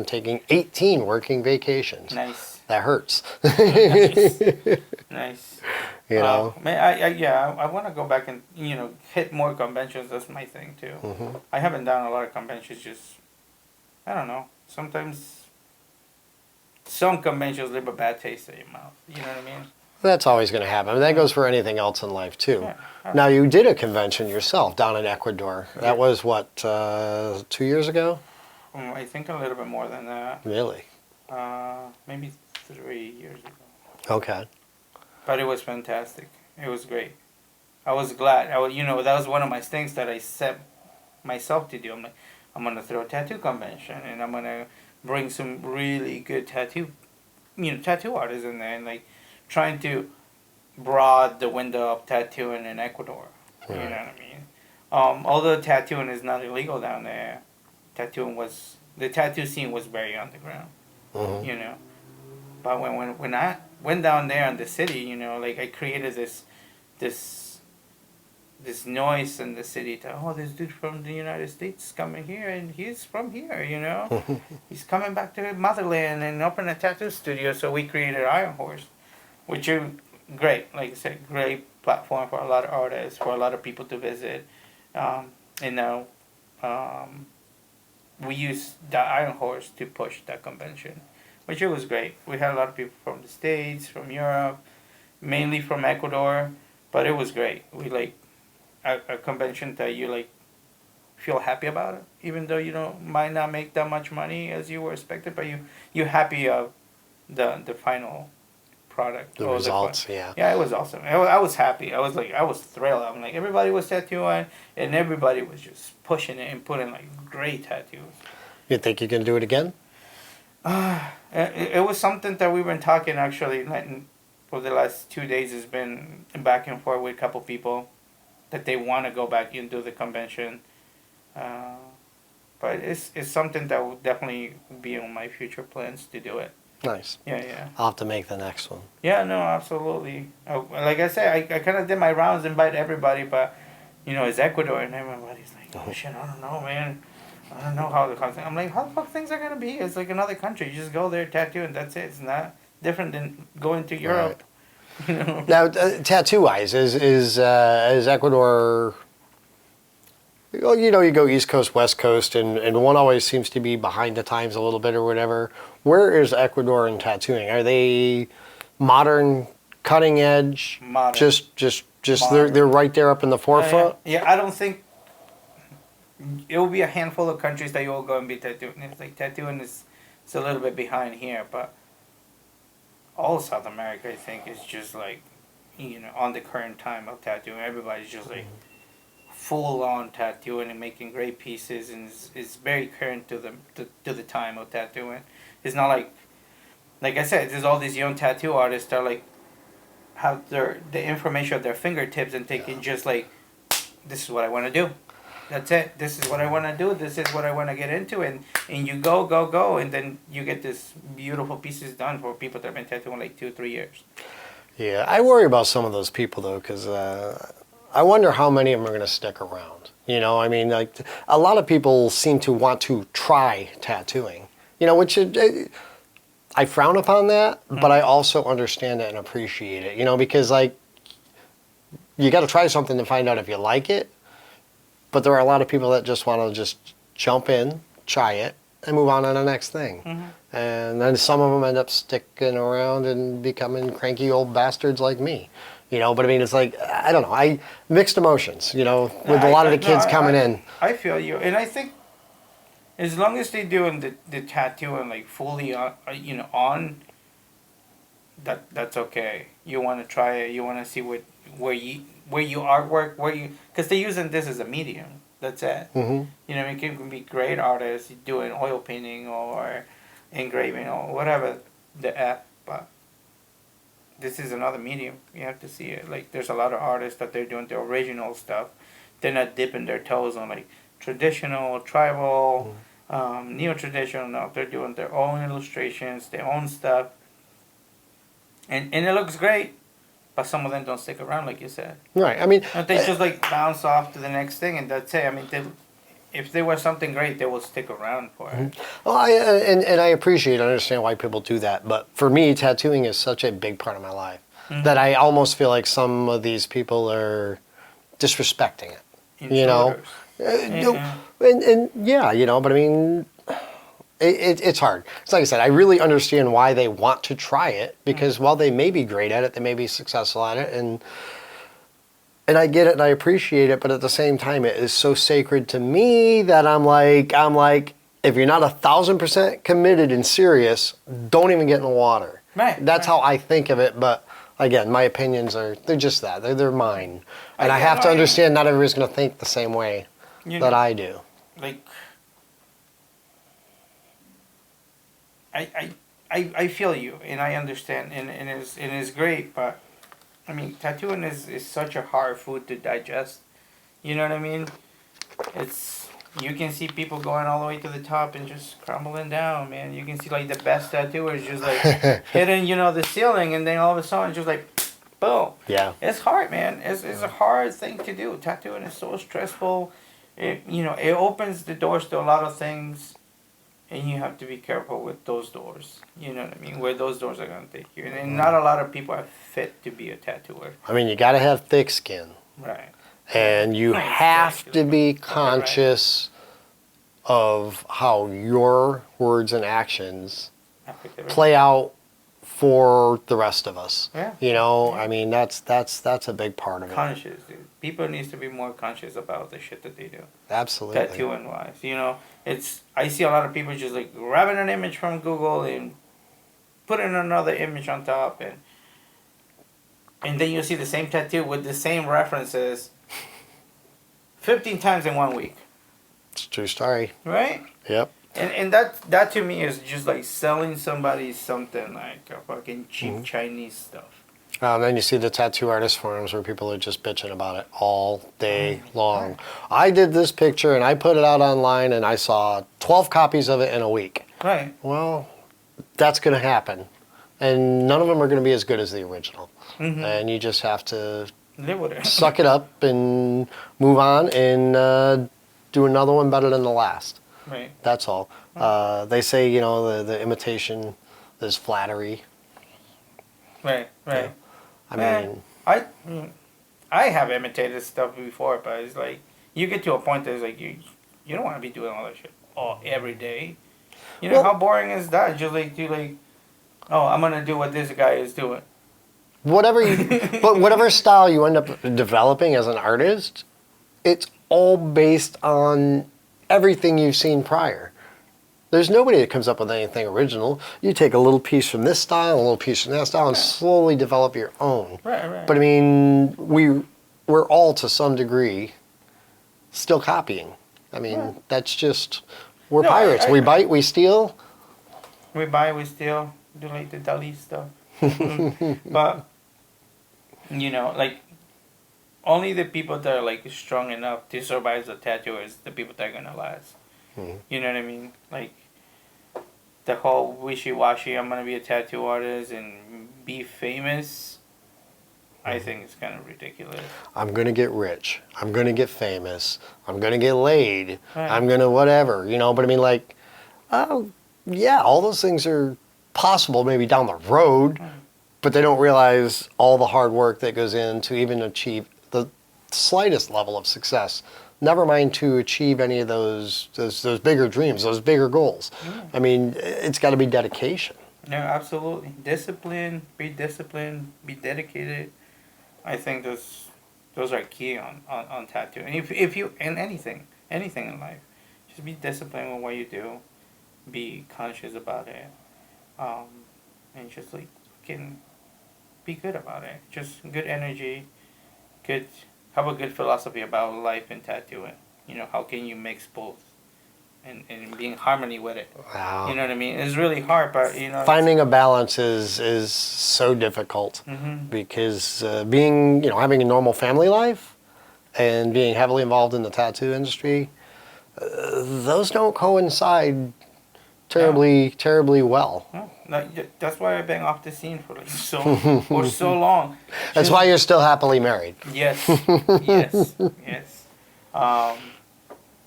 taking 18 working vacations. Nice. That hurts. Nice. Nice. Man, I want to go back and hit more conventions. That's my thing too. Mm-hmm. I haven't done a lot of conventions. Just I don't know. Sometimes some conventions leave a bad taste in your mouth. You know what I mean? That's always going to happen. I mean, that goes for anything else in life too. Yeah. Now you did a convention yourself down in Ecuador. Yeah. That was what 2 years ago? I think a little bit more than that. Really? Maybe 3 years ago. Okay. But it was fantastic. It was great. I was glad. That was one of my things that I set myself to do. I'm like, I'm gonna throw a tattoo convention, and I'm gonna bring some really good tattoo artists in there, and like trying to broaden the window of tattooing in Ecuador. Right. You know what I mean? Although tattooing is not illegal down there, the tattoo scene was very underground. Mm-hmm. But when I went down there in the city, like I created this noise in the city that, this dude from the United States coming here, and he's from here, he's coming back to motherland and open a tattoo studio. So we created Iron Horse, which is great. Like I said, great platform for a lot of artists, for a lot of people to visit. We used the Iron Horse to push that convention, which it was great. We had a lot of people from the States, from Europe, mainly from Ecuador, but it was great. We like a convention that you like feel happy about it, even though you might not make that much money as you were expected, but you're happy of the final product. The results, yeah. Yeah, it was awesome. I was happy. I was thrilled. I'm like, everybody was tattooing, and everybody was just pushing it and putting like great tattoos. You think you can do it again? It was something that we've been talking actually for the last 2 days. Has been back and forth with a couple people that they want to go back and do the convention. But it's something that will definitely be on my future plans to do it. Nice. Yeah. I'll have to make the next one. Yeah, no, absolutely. Like I said, I kind of did my rounds, invite everybody, but it's Ecuador, and everybody's like, oh shit, I don't know, man. I don't know how the concept. I'm like, how the fuck things are gonna be? It's like another country. You just go there, tattoo, and that's it. It's not different than going to Europe. You know? Now, tattoo-wise, is Ecuador... Well, you know, you go East Coast, West Coast, and one always seems to be behind the times a little bit or whatever. Where is Ecuador in tattooing? Are they modern, cutting edge? Modern. Just Modern. they're right there up in the forefront? Yeah, I don't think it will be a handful of countries that you will go and be tattooing. It's like tattooing is it's a little bit behind here, but all South America, I think, is just like, you know, on the current time of tattooing. Everybody's just like full on tattooing and making great pieces, and it's very current to the time of tattooing. It's not like I said, there's all these young tattoo artists that are like have the information at their fingertips and thinking just like, this is what I want to do. That's it. This is what I want to do. This is what I want to get into, and you go, and then you get this beautiful pieces done for people that have been tattooing like 2-3 years. Yeah, I worry about some of those people though, because I wonder how many of them are going to stick around. You know, I mean, like a lot of people seem to want to try tattooing. You know, which I frown upon that, but I also understand it and appreciate it. You know, because like you got to try something to find out if you like it. But there are a lot of people that just want to just jump in, try it, and move on to the next thing. Mm-hmm. And then some of them end up sticking around and becoming cranky old bastards like me. You know, but I mean, it's like, I don't know, mixed emotions, you know, with a lot of the kids coming in. I feel you. And I think as long as they're doing the tattooing like fully on, you know, on, that's okay. You want to try it, you want to see where you artwork, because they're using this as a medium. That's it. Mm-hmm. You know, you can be great artists doing oil painting or engraving or whatever but this is another medium. You have to see it. Like, there's a lot of artists that they're doing the original stuff. They're not dipping their toes on like traditional, tribal, neo-traditional. No, they're doing their own illustrations, their own stuff, and it looks great. But some of them don't stick around, like you said. Right. I mean, they just like bounce off to the next thing, and that's it. I mean, if they were something great, they will stick around for it. Well, I appreciate, I understand why people do that. But for me, tattooing is such a big part of my life that I almost feel like some of these people are disrespecting it. You know, and yeah, you know. But I mean, it's hard. It's like I said, I really understand why they want to try it, because while they may be great at it, they may be successful at it, and I get it and I appreciate it, but at the same time, it is so sacred to me that I'm like, if you're not 1,000% committed and serious, don't even get in the water. Right. That's how I think of it, but again, my opinions they're just that. They're mine. And I have to understand not everybody's going to think the same way that I do. Like, I feel you, and I understand, and it's great, but I mean, tattooing is such a hard food to digest. You know what I mean? You can see people going all the way to the top and just crumbling down, man. You can see like the best tattooers just like hitting, you know, the ceiling, and then all of a sudden just like, boom. Yeah. It's hard, man. It's a hard thing to do. Tattooing is so stressful. It opens the doors to a lot of things. And you have to be careful with those doors. You know what I mean? Where those doors are going to take you. And not a lot of people are fit to be a tattooer. I mean, you got to have thick skin. Right. And you have to be conscious of how your words and actions play out for the rest of us. Yeah. You know, I mean, that's a big part of it. Conscious, dude. People need to be more conscious about the shit that they do. Absolutely. Tattooing wise, you know, I see a lot of people just like grabbing an image from Google and putting another image on top, and then you see the same tattoo with the same references 15 times in 1 week. It's a true story. Right? Yep. And that to me is just like selling somebody something like a fucking cheap Chinese stuff. Then you see the tattoo artist forums where people are just bitching about it all day long. Right. I did this picture and I put it out online and I saw 12 copies of it in a week. Right. Well, that's going to happen. And none of them are going to be as good as the original. Mm-hmm. And you just have to live with it. Suck it up and move on and do another one better than the last. Right. That's all. They say, you know, the imitation is flattery. Right, right. I mean, I have imitated stuff before, but it's like you get to a point that it's like you don't want to be doing all that shit all every day. You know Well- how boring is that? Just like you like, oh, I'm gonna do what this guy is doing. whatever style you end up developing as an artist, it's all based on everything you've seen prior. There's nobody that comes up with anything original. You take a little piece from this style, a little piece from that style, and slowly develop your own. Right. But I mean, we're all to some degree still copying. I mean, that's just we're No, pirates. We bite, we steal. We buy, we steal, do like the Dali stuff. But you know, like only the people that are like strong enough to survive the tattoo is the people that are gonna last. You know what I mean? Like the whole wishy-washy, I'm gonna be a tattoo artist and be famous. I think it's kind of ridiculous. I'm gonna get rich. I'm gonna get famous. I'm gonna get laid. Right. I'm gonna whatever, you know. But I mean, like, oh yeah, all those things are possible maybe down the road, but they don't realize all the hard work that goes in to even achieve the slightest level of success. Never mind to achieve any of those bigger dreams, those bigger goals. I mean, it's got to be dedication. No, absolutely. Discipline, be dedicated. I think those are key on tattoo. And if you in anything in life, just be disciplined with what you do, be conscious about it, and just like fucking be good about it. Just good energy, have a good philosophy about life and tattooing. You know, how can you mix both and be in harmony with it? Wow. You know what I mean? It's really hard, but you know, Finding a balance is so difficult because having a normal family life and being heavily involved in the tattoo industry, those don't coincide terribly well. That's why I've been off the scene for like so long. That's why you're still happily married. Yes.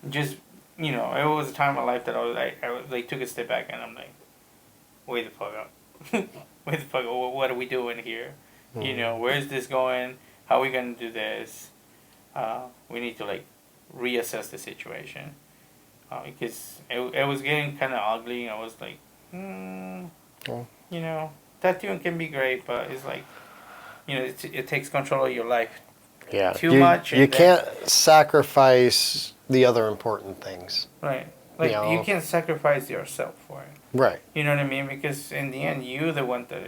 Just it was a time in my life that I took a step back and I'm like, wait the fuck up, wait the fuck up. What are we doing here? You know, where's this going? How are we gonna do this? We need to like reassess the situation because it was getting kind of ugly. I was like, tattooing can be great, but it's like, it takes control of your life. Yeah. Too much. You can't sacrifice the other important things. Right. Like you can't sacrifice yourself for it. Right. You know what I mean? Because in the end, you're the one that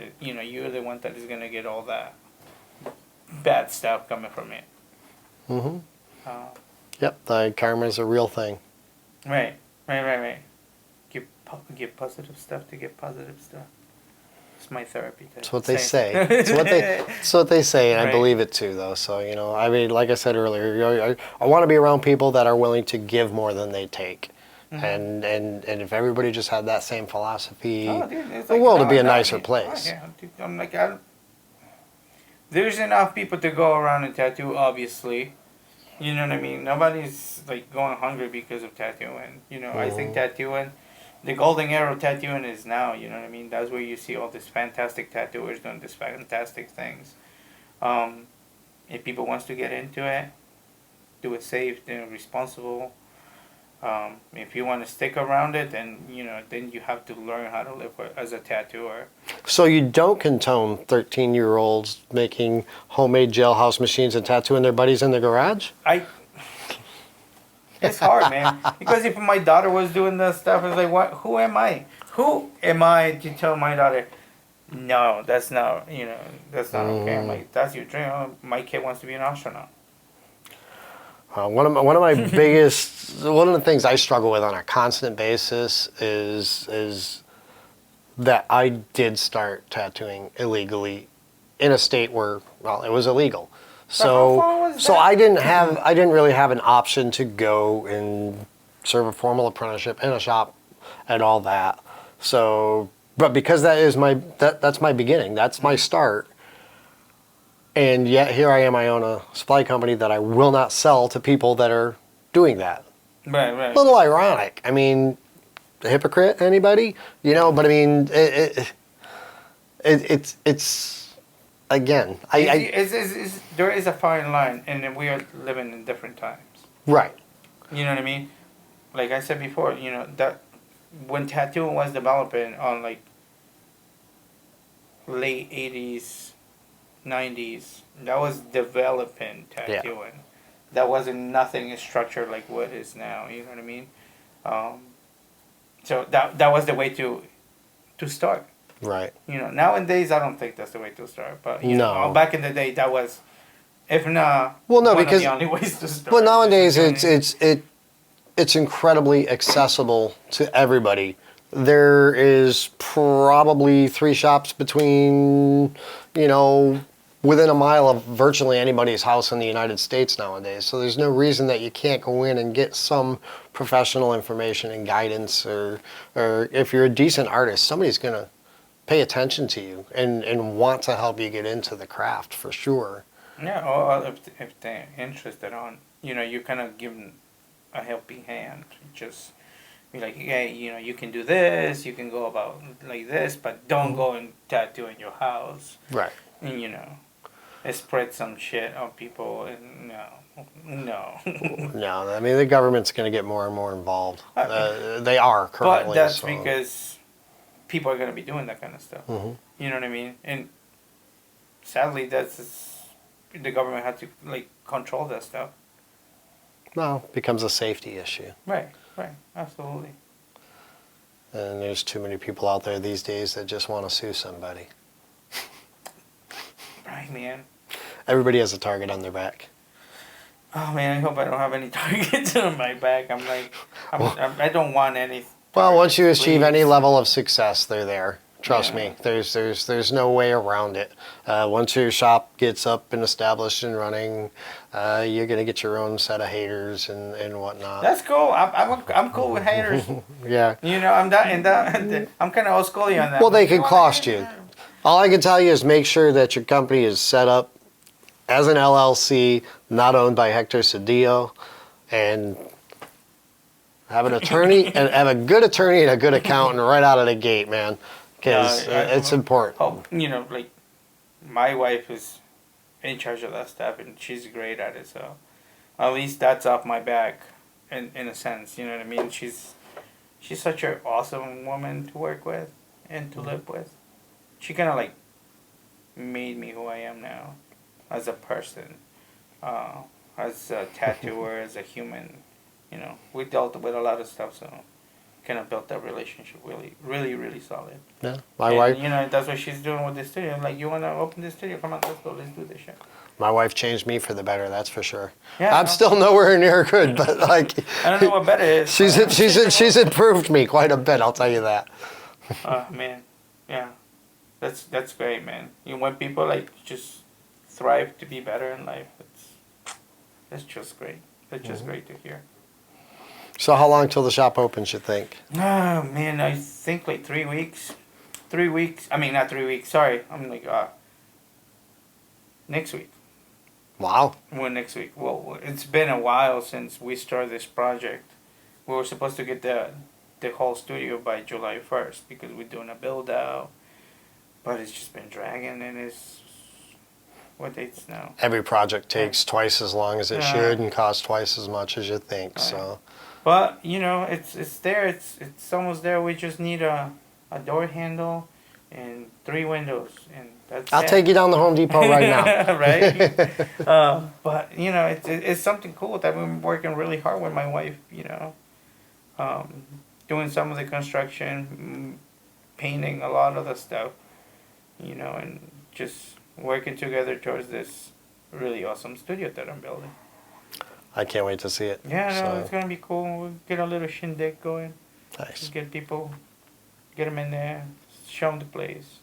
is gonna get all that bad stuff coming from it. Yep. The karma is a real thing. Right. Give positive stuff to get positive stuff. It's my therapy. That's what they say. It's what they say, and Right. I believe it too, though. So I mean, like I said earlier, I want to be around people that are willing to give more than they take, and if everybody just had that same philosophy, the world would be a nicer place. Yeah, dude, I'm like, there's enough people to go around and tattoo. Obviously, you know what I mean. Nobody's like going hungry because of tattooing. I think tattooing. The golden era of tattooing is now, you know what I mean? That's where you see all these fantastic tattooers doing these fantastic things. If people wants to get into it, do it safe, responsible. If you want to stick around it, then you have to learn how to live as a tattooer. So you don't condone 13-year-olds making homemade jailhouse machines and tattooing their buddies in the garage? It's hard, man. Because if my daughter was doing that stuff, it's like, what? Who am I? Who am I to tell my daughter, no, that's not, that's not okay. I'm like, that's your dream. My kid wants to be an astronaut. One of my biggest, one of the things I struggle with on a constant basis is that I did start tattooing illegally in a state where, well, it was illegal. So I didn't really have an option to go and serve a formal apprenticeship in a shop and all that. So, but because that's my beginning, that's my start. And yet here I am, I own a supply company that I will not sell to people that are doing that. Right. A little ironic. I mean, a hypocrite, anybody? But I mean, it's again, there is a fine line, and then we are living in different times. right. You know what I mean? Like I said before, that when tattooing was developing on like late 80s, 90s, that was developing tattooing. That wasn't nothing structured like what is now. You know what I mean? So that was the way to start. Right. Nowadays I don't think that's the way to start. But No. back in the day that was, if not, Well, no, one because of the only ways to start. well, nowadays it's incredibly accessible to everybody. There is probably 3 shops between, within a mile of virtually anybody's house in the United States nowadays. So there's no reason that you can't go in and get some professional information and guidance, or if you're a decent artist, somebody's going to pay attention to you and want to help you get into the craft for sure. Yeah, or if they're interested on, you kind of give them a helping hand. Just be like, hey, you can do this, you can go about like this, but don't go and tattoo in your house. Right. And, spread some shit on people, and no. No, I mean, the government's going to get more and more involved. They are currently. But that's because people are going to be doing that kind of stuff. Mm-hmm. You know what I mean? And sadly, the government had to control that stuff. Well, it becomes a safety issue. Right, absolutely. And there's too many people out there these days that just want to sue somebody. Right, man. Everybody has a target on their back. Oh man, I hope I don't have any targets on my back. I don't want any. Well, once you achieve please. any level of success, they're there. Trust Yeah. me. There's no way around it. Once your shop gets up and established and running, you're gonna get your own set of haters and whatnot. That's cool. I'm cool with haters. Yeah. I'm kind of old schooly on that. Well, they could cost you. All I can tell you is make sure that your company is set up as an LLC, not owned by Hector Cedillo, and have an attorney and have a good attorney and a good accountant right out of the gate, man, because it's important. Oh, my wife is in charge of that stuff, and she's great at it. So at least that's off my back, in a sense. You know what I mean? She's such an awesome woman to work with and to live with. She kind of made me who I am now, as a person, as a tattooer, as a human. We dealt with a lot of stuff, so kind of built that relationship really, really, really solid. Yeah, my wife. That's what she's doing with the studio. Like, you want to open this studio? Come on, let's go. Let's do this shit. My wife changed me for the better. That's for sure. Yeah, I'm still nowhere near good, but I don't know what better is. she's improved me quite a bit. I'll tell you that. Man, yeah, that's great, man. When people just thrive to be better in life, that's just great. That's just great to hear. So how long till the shop opens, you think? Oh man, I think 3 weeks. 3 weeks. I mean, not 3 weeks. Sorry, I'm next week. Wow. Well, next week. Well, it's been a while since we started this project. We were supposed to get the whole studio by July 1st because we're doing a build out, but it's just been dragging, and it's what date's now? Every project takes twice as long as it should and costs twice as much as you think. Right. So. But it's there. It's almost there. We just need a door handle and 3 windows, and that's I'll take you down to Home Depot right now. Right? But it's something cool that we've been working really hard with my wife. Doing some of the construction, painting a lot of the stuff. And just working together towards this really awesome studio that I'm building. I can't wait to see it. Yeah, So, it's gonna be cool. We'll get a little shindig going. nice. Get them in there, show them the place.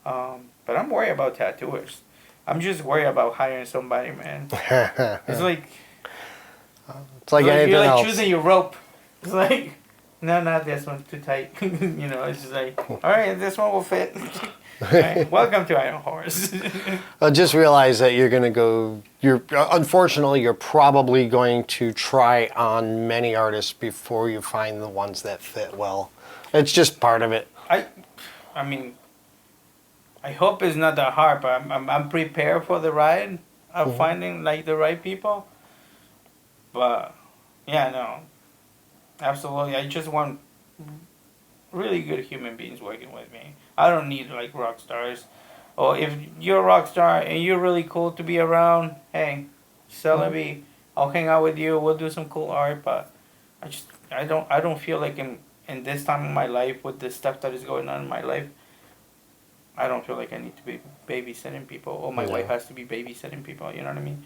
But I'm worried about tattooers. I'm just worried about hiring somebody, man. It's like anything you're else. choosing your rope. It's like, no, not this one, too tight. It's just like, all right, this one will fit. Right, welcome to Iron Horse. Just realize that you're going to go. Unfortunately, you're probably going to try on many artists before you find the ones that fit well. It's just part of it. I mean, I hope it's not that hard, but I'm prepared for the ride of finding like the right people. But yeah, no, absolutely. I just want really good human beings working with me. I don't need like rock stars. Or if you're a rock star and you're really cool to be around, hey, celebrity, I'll hang out with you. We'll do some cool art. But I don't feel like in this time of my life with the stuff that is going on in my life, I don't feel like I need to be babysitting people, or my wife Yeah. has to be babysitting people. You know what I mean?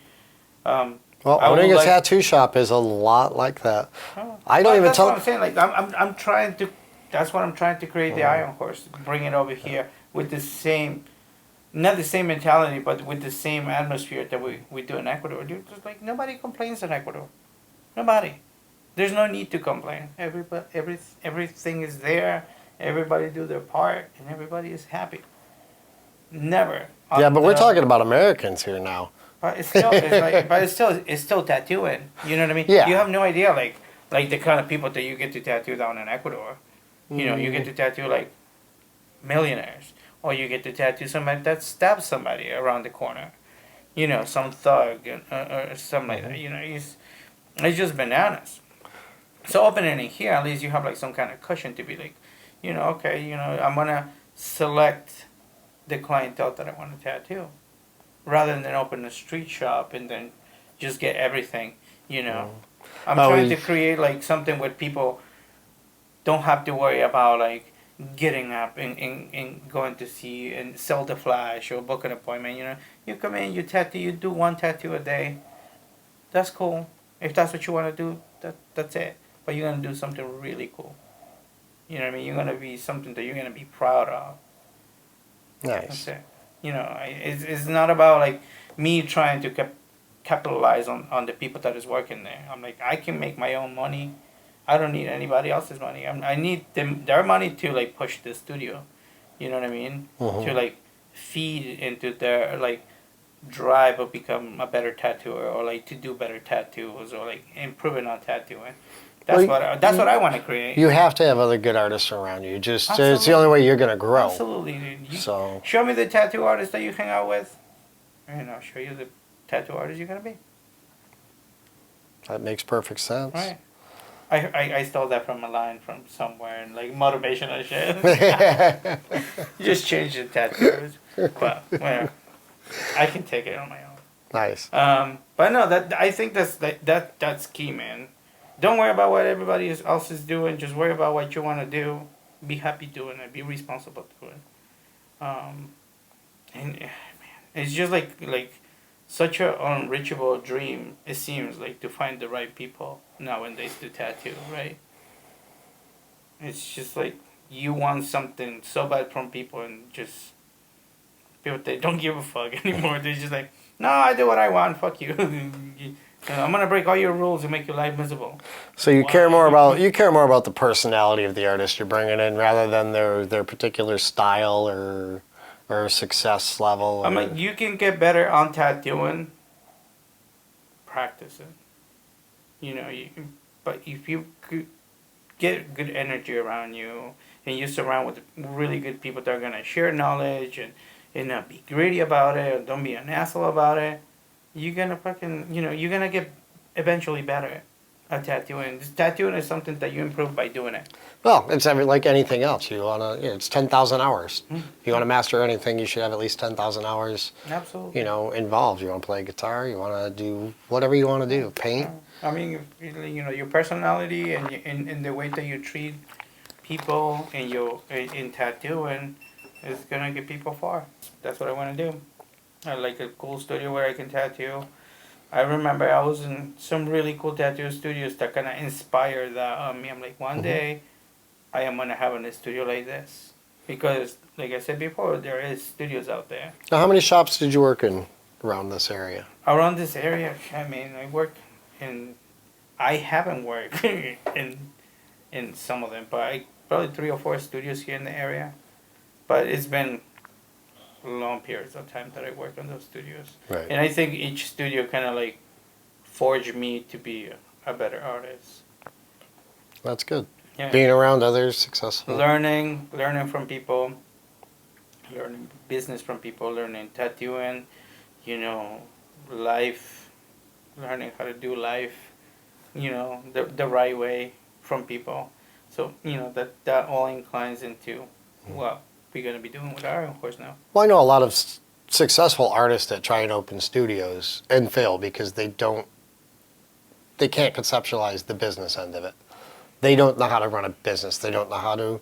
Um, Well, I owning would a like. tattoo shop is a lot like that. I don't Well, even that's what tell. I'm saying. Like I'm trying to. That's what I'm trying to create the Mhm. Iron Horse. Bring it over here with the same, not the same mentality, but with the same atmosphere that we do in Ecuador. Dude, just like nobody complains in Ecuador. Nobody. There's no need to complain. Everything is there. Everybody do their part, and everybody is happy. Never. Yeah, but we're talking about Americans here now. But it's still tattooing. You know what I mean? You Yeah. have no idea like the kind of people that you get to tattoo down in Ecuador. You know, you get to tattoo like millionaires, or you get to tattoo somebody that stabs somebody around the corner. You know, some thug or something like that. You know, it's just bananas. So opening it here, at least you have like some kind of cushion to be like, okay, I'm gonna select the clientele that I want to tattoo, rather than open a street shop and then just get everything. You know, I'm Oh, trying to create like something where people don't have to worry about like getting up and going to see and sell the flash or book an appointment. You come in, you tattoo, you do one tattoo a day. That's cool. If that's what you want to do, that's it. But you're gonna do something really cool. You know what I mean? You're gonna be something that you're gonna be proud of. That's nice. it. It's not about like me trying to capitalize on the people that is working there. I'm like, I can make my own money. I don't need anybody else's money. I need their money to like push the studio. You know what I mean? To like feed into their like drive or become a better tattooer, or like to do better tattoos, or like improving on tattooing. Well, That's what I want to create. you have to have other good artists around you. Just it's the Absolutely. only way you're gonna grow. Absolutely, dude. So Show me the tattoo artist that you hang out with, and I'll show you the tattoo artist you're gonna be. that makes perfect sense. Right. I stole that from a line from somewhere and like motivational shit. You just change the tattoos, but well, I can take it on my own. Nice. But no, that I think that's key, man. Don't worry about what everybody else is doing. Just worry about what you want to do. Be happy doing it. Be responsible doing it. And man, it's just like such an unreachable dream. It seems like to find the right people nowadays to tattoo, right? It's just like you want something so bad from people, and just people they don't give a fuck anymore. They're just like, no, I do what I want. Fuck you. I'm gonna break all your rules and make your life miserable. So you Why? care more about the personality of the artist you're bringing in rather than their particular style or success level. I'm like, you can get better on tattooing. Practice it. But if you could get good energy around you, and you surround with really good people that are gonna share knowledge and not be greedy about it, or don't be an asshole about it, you're gonna you're gonna get eventually better at tattooing. Tattooing is something that you improve by doing it. Well, it's like anything else. It's 10,000 hours. If you want to master anything, you should have at least 10,000 hours. Absolutely. Involved. You want to play guitar, you want to do whatever you want to do, paint. I mean, your personality and the way that you treat people in tattooing is gonna get people far. That's what I want to do. I like a cool studio where I can tattoo. I remember I was in some really cool tattoo studios that kind of inspired that on me. I'm like, one day I am gonna have a studio like this, because, like I said before, there is studios out there Now, how many shops did you work in around this area? around this area. I mean, I haven't worked in some of them, but probably 3 or 4 studios here in the area. But it's been long periods of time that I worked on those studios. Right. And I think each studio kind of like forged me to be a better artist. That's good. Yeah. Being around others successful. Learning from people, learning business from people, learning tattooing, life, learning how to do life, the right way from people. So, that all inclines into what we're going to be doing with our own course now. Well, I know a lot of successful artists that try and open studios and fail because they can't conceptualize the business end of it. They don't know how to run a business. They don't know how to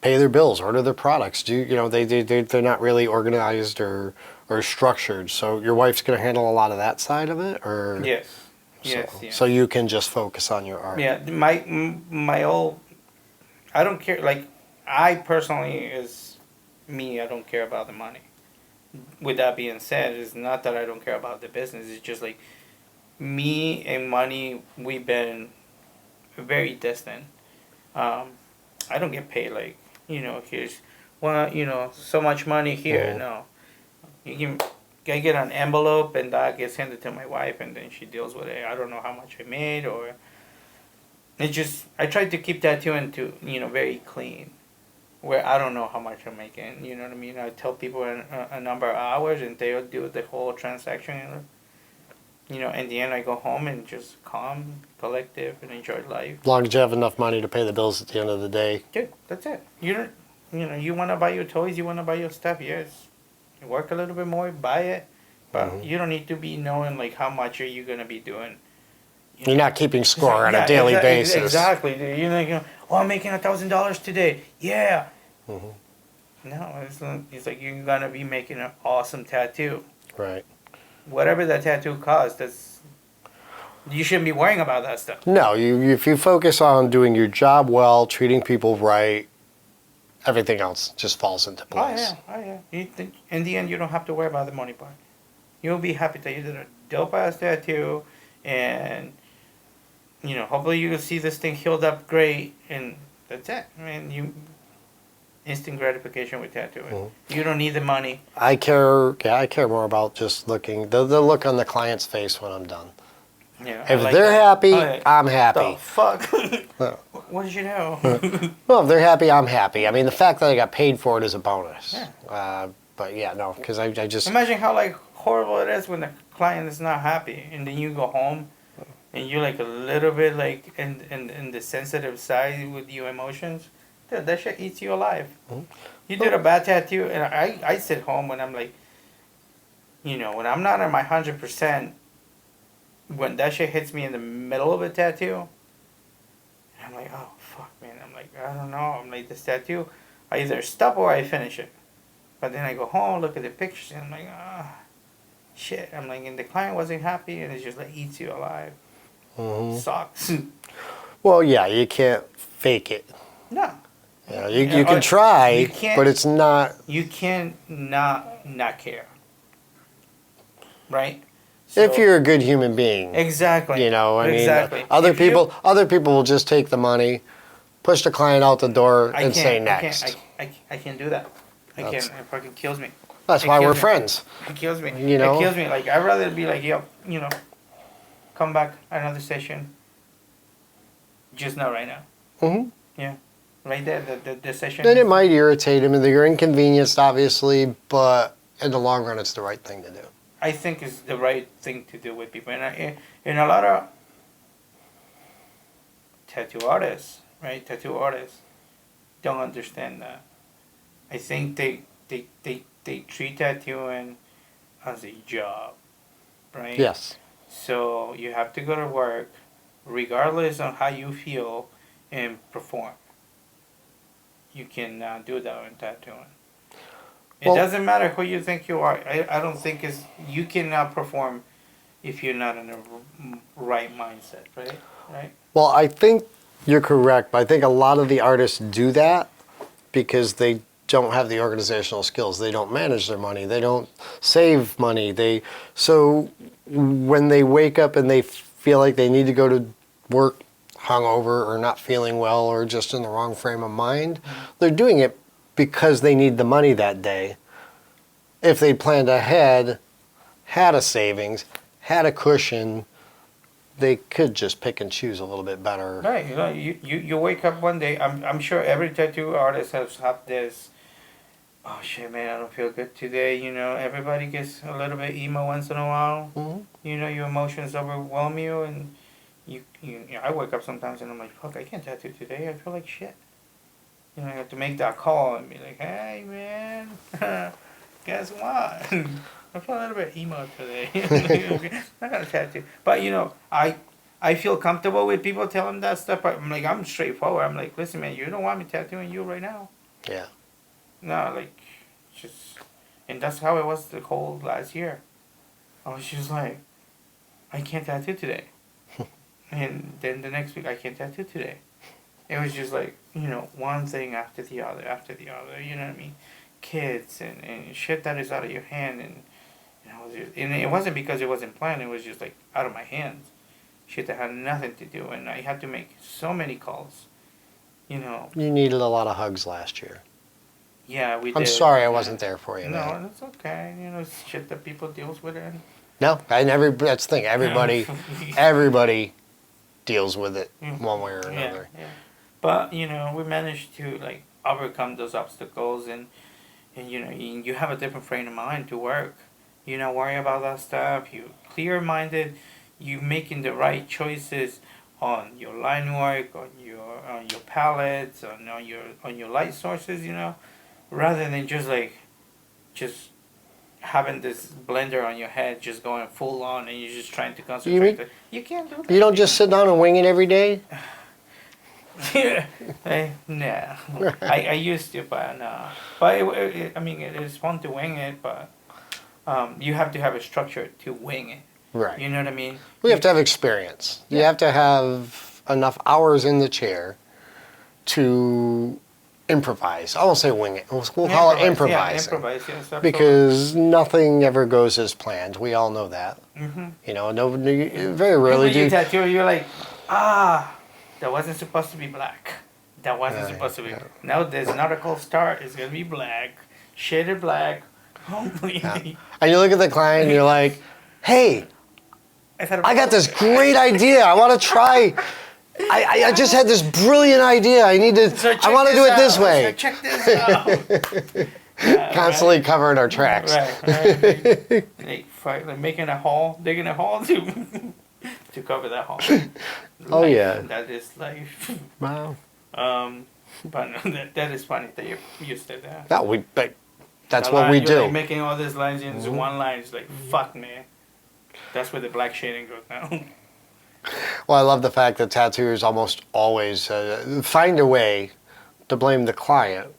pay their bills, order their products. They're not really organized or structured. So your wife's going to handle a lot of that side of it, or Yes. so, Yes. so you can just focus on your art. Yeah, my old, I don't care. Like, I personally, is me, I don't care about the money. With that being said, it's not that I don't care about the business. It's just like me and money, we've been very distant. I don't get paid like, here's, so much money here. Mhm. No, you can. I get an envelope and that gets handed to my wife and then she deals with it. I don't know how much I made, or it's just, I tried to keep that very clean, where I don't know how much I'm making. You know what I mean? I tell people a number of hours and they'll do the whole transaction. In the end, I go home and just calm, collective, and enjoy life. As long as you have enough money to pay the bills at the end of the day. Yeah, that's it. You don't, you want to buy your toys, you want to buy your stuff. Yes, you work a little bit more, buy it, but Mhm. you don't need to be knowing like how much are you gonna be doing. You're not keeping score on a daily basis. Exactly. Oh, I'm making $1,000 today. Yeah. Mhm. No, it's like you're gonna be making an awesome tattoo. Right. Whatever that tattoo costs, you shouldn't be worrying about that stuff. No, if you focus on doing your job well, treating people right, everything else just falls into place. Oh yeah. In the end, you don't have to worry about the money part. You'll be happy that you did a dope ass tattoo, and hopefully you will see this thing healed up great, and that's it. I mean, instant gratification with tattooing. Mm-hmm. You don't need the money. I care more about just looking, the look on the client's face when I'm done. Yeah. If they're happy, I'm The happy. fuck? What did you know? Well, if they're happy, I'm happy. I mean, the fact that I got paid for it is a bonus. Yeah. But yeah, no, because I just... Imagine how horrible it is when the client is not happy, and then you go home, and you're a little bit in the sensitive side with your emotions. Dude, that shit eats you alive. Mm-hmm. You did a bad tattoo, and I sit home when I'm when I'm not at my 100%, when that shit hits me in the middle of a tattoo, I'm like, oh fuck, man. I'm like, I don't know. I'm like, this tattoo, I either stop or I finish it. But then I go home, look at the pictures, and I'm like, shit. I'm like, and the client wasn't happy, and it's just eats you alive. Mm-hmm. Sucks. Well, yeah, you can't fake it. No. You can try, but it's not... You can't not care. Right? If you're a good human being. Exactly. I mean, exactly. other people will just take the money, push the client out the door, and say next. I can't do that. I can't. It fucking kills me. That's why we're friends. It kills me. It kills me. I'd rather be yo, come back another session. Just not right now. Mm-hmm. Yeah. Right there, the session. Then it might irritate him, and you're inconvenienced, obviously, but in the long run, it's the right thing to do. I think it's the right thing to do with people. And a lot of tattoo artists, right? Tattoo artists don't understand that. I think they treat tattooing as a job, right? Yes. So you have to go to work regardless of how you feel and perform. You cannot do that in tattooing. It doesn't matter who you think you are. I don't think you cannot perform if you're not in the right mindset, right? Right? Well, I think you're correct, but I think a lot of the artists do that because they don't have the organizational skills. They don't manage their money. They don't save money. So when they wake up and they feel like they need to go to work hungover or not feeling well or just in the wrong frame of mind, they're doing it because they need the money that day. If they planned ahead, had a savings, had a cushion, they could just pick and choose a little bit better. Right. You wake up one day. I'm sure every tattoo artist has had this oh shit, man, I don't feel good today. Everybody gets a little bit emo once in a while. Hmm. Your emotions overwhelm you, and I wake up sometimes and I'm like, fuck, I can't tattoo today. I feel like shit. I have to make that call and be like, hey, man, guess what? I feel a little bit emo today. I'm not gonna tattoo, but I feel comfortable with people telling that stuff. But I'm straightforward. I'm like, listen, man, you don't want me tattooing you right now. Yeah. No, like, just, and that's how it was the whole last year. I was just like, I can't tattoo today. And then the next week, I can't tattoo today. It was just like, one thing after the other, you know what I mean? Kids and shit that is out of your hand. And it wasn't because it wasn't planned, it was just like out of my hands. Shit that had nothing to do. And I had to make so many calls, You needed a lot of hugs last year. Yeah, we did. I'm sorry I wasn't there for you, No, man. that's okay. It's shit that people deals with it. No, that's the thing. Everybody deals with it one way or another. Yeah. But we managed to like overcome those obstacles, and you have a different frame of mind to work. You not worry about that stuff. You clear minded. You making the right choices on your line work, on your palettes, on your light sources. Rather than just having this blender on your head, just going full on, and you're just trying to concentrate. You can't do that. You don't just sit down and wing it every day? Nah. I used to, but no. But it is fun to wing it, but you have to have a structure to wing it. Right. You know what I mean? We have to have experience. You have to have enough hours in the chair to improvise. I won't say wing it. We'll call it improvising. Yeah, improvise. Yes, absolutely. Because nothing ever goes as planned. We all know that. Mm-hmm. Nobody, very rarely When you do. tattoo, you're like, that wasn't supposed to be black. That wasn't supposed to be. No, this nautical star is gonna be black, shaded black, completely. And you look at the client and you're like, hey, I got this great idea. I want to try. I just had this brilliant idea. I want to do it this way. So check this out. Constantly covering our tracks. Right. Like making a hole, digging a hole to cover that hole. Oh yeah. That is life. Wow. But no, that is funny that you said that. No, but that's what we do. Like making all these lines into one line. It's like, fuck, man. That's where the black shading goes now. Well, I love the fact that tattooers almost always find a way to blame the client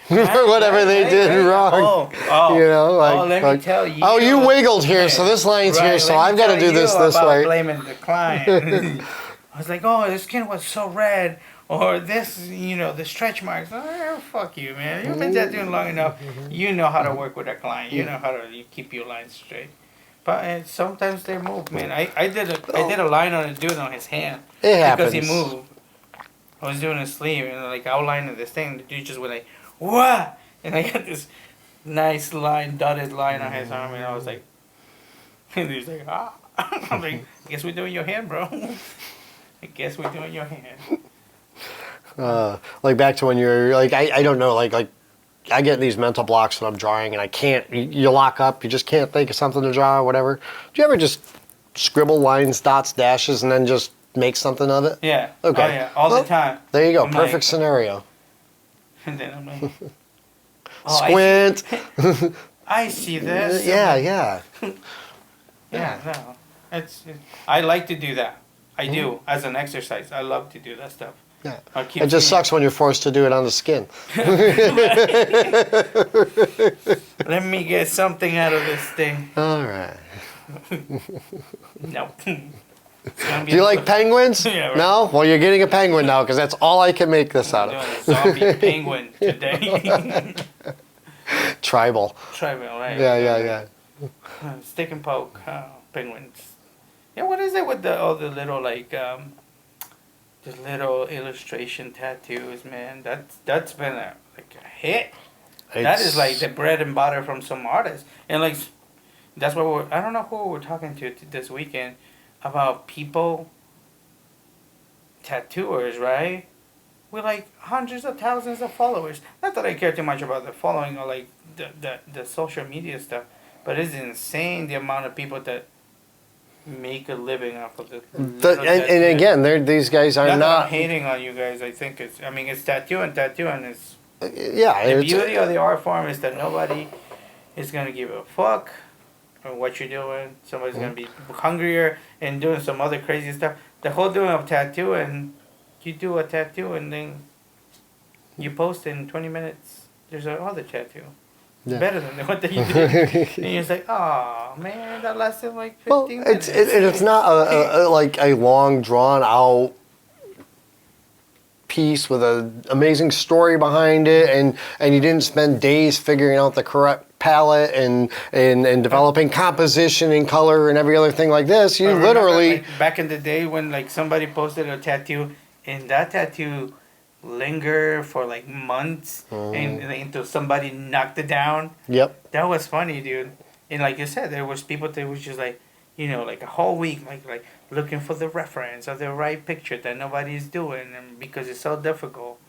for whatever they did wrong. Let me tell you. Oh, you wiggled here, so this line's here, so I've got to do this way. Blaming the client. I was like, oh, the skin was so red, or this, the stretch marks. Oh, fuck you, man. You've been tattooing long enough. You know how to work with a client. You know how to keep your lines straight. But sometimes they move, man. I did a line on a dude on his hand. It happens. Because he moved. I was doing a sleeve and outlining this thing. The dude just went like, what? And I got this nice dotted line on his arm, and I was like, and he was like, ah. I'm like, I guess we're doing your hand, bro. I guess we're doing your hand. Like back to when you're like, I don't know, like I get these mental blocks when I'm drawing and I can't, you lock up, you just can't think of something to draw or whatever. Do you ever just scribble lines, dots, dashes, and then just make something of it? Yeah. Okay. Oh, yeah. All the time. There you go. Perfect scenario. And then I'm like, squint. I see this. Yeah. Yeah, no. I like to do that. I do. As an exercise. I love to do that stuff. Yeah. It just sucks when you're forced to do it on the skin. Let me get something out of this thing. All right. No. Do you like penguins? Yeah, right. No? Well, you're getting a penguin now because that's all I can make this out of. I'm doing a zombie penguin today. Tribal. Tribal, right? Yeah. Stick and poke penguins. Yeah, what is it with all the little just little illustration tattoos, man? That's been a hit. That is like the bread and butter from some artists, and that's what I don't know who we're talking to this weekend about people, tattooers, right? with like hundreds of thousands of followers. Not that I care too much about the following or like the social media stuff, but it's insane the amount of people that make a living off of the And again, these guys are not that I'm not. hating on you guys. I think it's tattooing, and it's Yeah, the it's, beauty of the art form is that nobody is gonna give a fuck or what you're doing. Somebody's gonna be hungrier and doing some other crazy stuff. The whole doing of tattooing, you do a tattoo and then you post in 20 minutes. There's another tattoo. Yeah. Better than the one that you did. And you're just like, oh man, that lasted like 15 well, minutes. it's not like a long drawn out piece with an amazing story behind it, and you didn't spend days figuring out the correct palette and developing composition and color and every other thing like this. You literally like, back in the day when like somebody posted a tattoo and that tattoo linger for like months and until somebody knocked it down. Yep. That was funny, dude. And like you said, there was people that was just like, like a whole week, like looking for the reference or the right picture that nobody's doing, and because it's so difficult.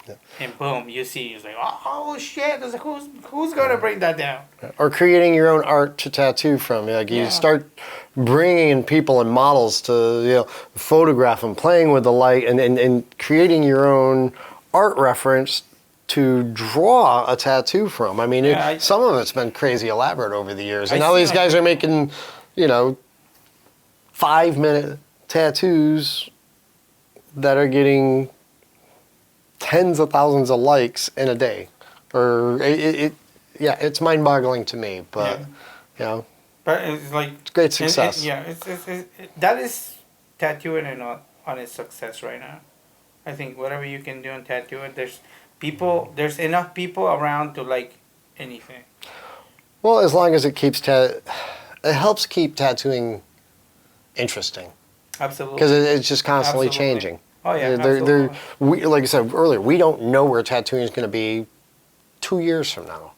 Yeah. And boom, you see, it's like, oh shit! It's like, who's gonna bring that down? Or creating your own art to tattoo from. Like you start bringing in people and models to photograph them, playing with the light, and creating your own art reference to draw a tattoo from. I mean, some of it's been crazy elaborate over the years, and now these guys are making 5-minute tattoos that are getting tens of thousands of likes in a day, or it's mind-boggling to me. But but it's like it's great success. That is tattooing and on its success right now. I think whatever you can do in tattooing, there's enough people around to like anything. Well, as long as it keeps it helps keep tattooing interesting. Absolutely. Because it's just constantly changing. Oh yeah, absolutely. Like I said earlier, we don't know where tattooing is going to be 2 years from now.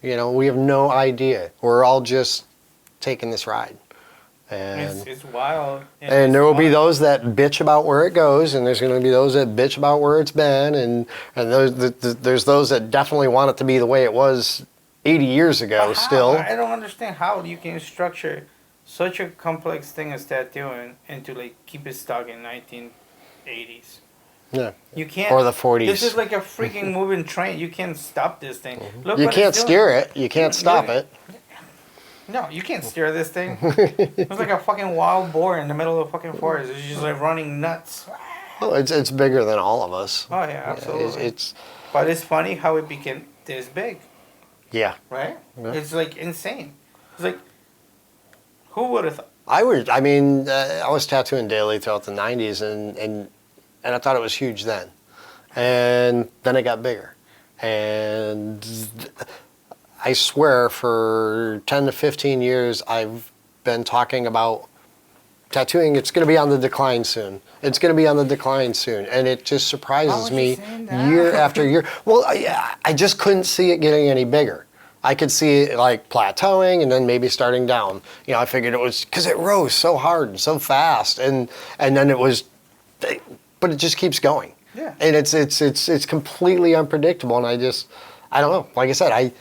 We have no idea. We're all just taking this ride. And it's wild. And there will be those that bitch about where it goes, and there's going to be those that bitch about where it's been, and there's those that definitely want it to be the way it was 80 years ago still. I don't understand how you can structure such a complex thing as tattooing and to like keep it stuck in 1980s. Yeah. You can't. Or the 40s. This is like a freaking moving train. You can't stop this thing. Look you what can't it's doing. steer it. You can't stop it. No, you can't steer this thing. It's like a fucking wild boar in the middle of the fucking forest. It's just like running nuts. Oh, it's bigger than all of us. Oh yeah, absolutely. But But it's funny how it became this big. Yeah. Right? Yeah. It's like insane. It's like, who would have thought? I was tattooing daily throughout the 90s, and I thought it was huge then. And then it got bigger. And I swear for 10 to 15 years, I've been talking about tattooing. It's going to be on the decline soon. It's going to be on the decline soon. And it just surprises me year after year. Well, I just couldn't see it getting any bigger. I could see it like plateauing and then maybe starting down. I figured it was because it rose so hard and so fast, and then it was, but it just keeps going. Yeah. And it's completely unpredictable, and I don't know. Like I said,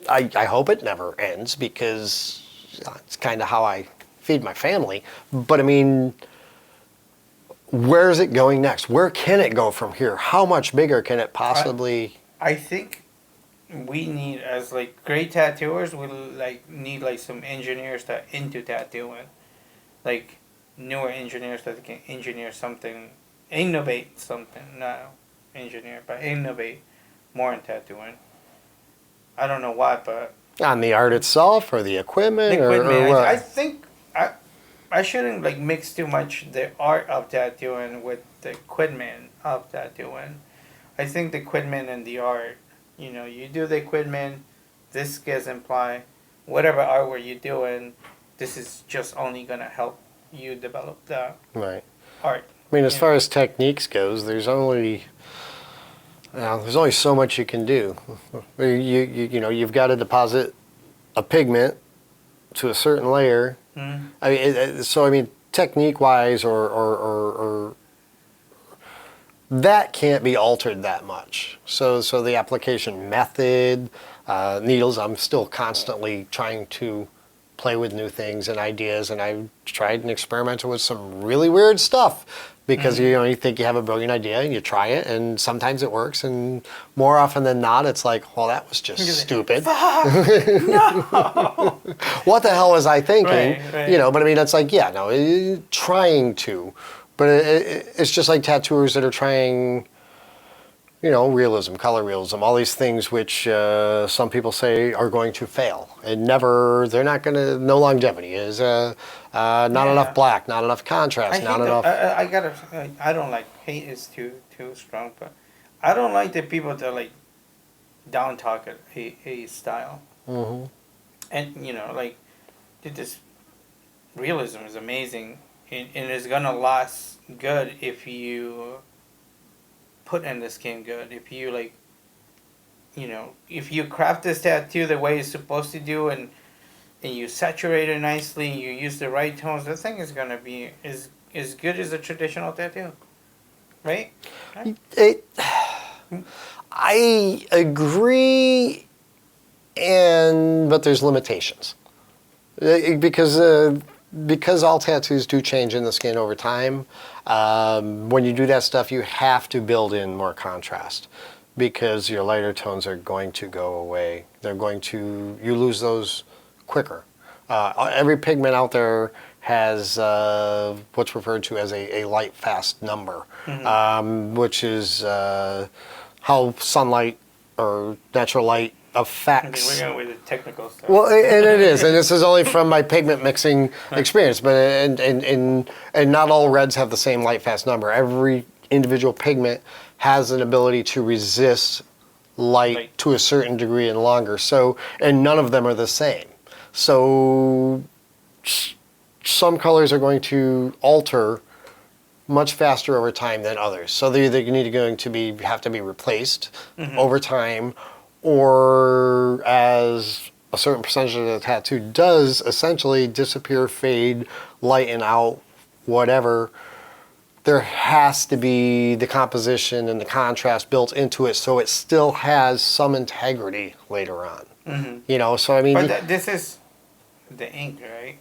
I hope it never ends because it's kind of how I feed my family. But I mean, where is it going next? Where can it go from here? How much bigger can it possibly? I think we need, as like great tattooers, we need like some engineers that into tattooing, like newer engineers that can engineer something, innovate something, not engineer, but innovate more in tattooing. I don't know why, but on the art itself or the equipment, or what? I think I shouldn't like mix too much the art of tattooing with the equipment of tattooing. I think the equipment and the art, you do the equipment, this gets implied, whatever artwork you're doing, this is just only gonna help you develop the art. I mean, as far as techniques goes, there's only so much you can do. You've got to deposit a pigment to a certain layer. Mm. Technique-wise, or that can't be altered that much. So the application method, needles, I'm still constantly trying to play with new things and ideas, and I've tried and experimented with some really weird stuff because you think you have a brilliant idea and you try it, and sometimes it works, and more often than not it's like, well, that was just stupid. Fuck! No! What the hell was I thinking? Right. But I mean, it's like, yeah, no, trying to. But it's just like tattooers that are trying, realism, color realism, all these things which some people say are going to fail. And they're not going to, no longevity. Is not enough black, not enough contrast, not enough. I don't like, hate is too strong, but I don't like the people that like down talk a style. Mm-hmm. And, like, this realism is amazing. And it's gonna last good if you put in the skin good. If you if you craft this tattoo the way it's supposed to do, and you saturate it nicely, you use the right tones, the thing is gonna be as good as a traditional tattoo, right? I agree, but there's limitations because all tattoos do change in the skin over time. When you do that stuff, you have to build in more contrast because your lighter tones are going to go away. You lose those quicker. Every pigment out there has what's referred to as a light fast number, which is how sunlight or natural light affects. We're going with the technical stuff. Well, and it is, and this is only from my pigment mixing experience. But and not all reds have the same light fast number. Every individual pigment has an ability to resist light to a certain degree and longer. So, and none of them are the same. So, some colors are going to alter much faster over time than others. So they either have to be replaced over time, or as a certain percentage of the tattoo does essentially disappear, fade, lighten out, whatever, there has to be the composition and the contrast built into it so it still has some integrity later on. So I mean... But this is the ink, right?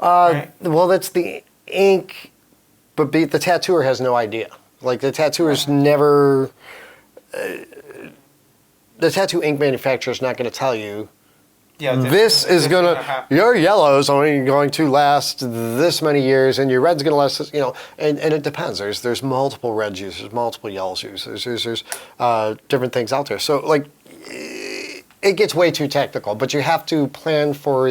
Right? Well, that's the ink, but the tattooer has no idea. Like, the tattooer's never... the tattoo ink manufacturer is not going to tell you, this is going to, your yellow is only going to last this many years, and your red's going to last, and it depends. There's multiple reds used, there's multiple yellows used, there's different things out there. So, like, it gets way too technical, but you have to plan for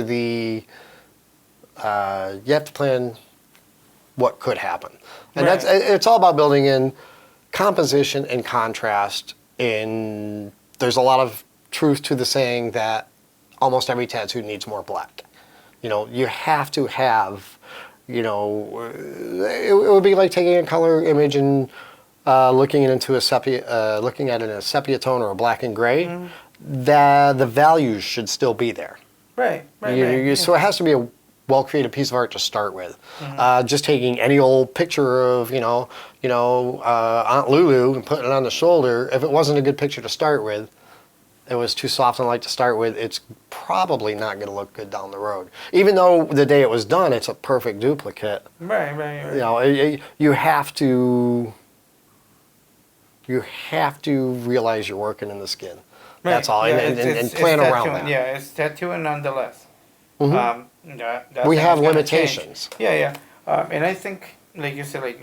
what could happen. And it's all about building in composition and contrast. There's a lot of truth to the saying that almost every tattoo needs more black. You have to have, it would be like taking a color image and looking at it in a sepia tone or a black and gray. The values should still be there. Right. So it has to be a well-created piece of art to start with. Just taking any old picture of, Aunt Lulu and putting it on the shoulder, if it wasn't a good picture to start with, it was too soft and light to start with, it's probably not going to look good down the road. Even though the day it was done, it's a perfect duplicate. Right. You have to realize you're working in the skin. Right. That's all, and plan around that. Yeah, it's tattooing nonetheless. We have limitations. Change. Yeah. And I think, like you said,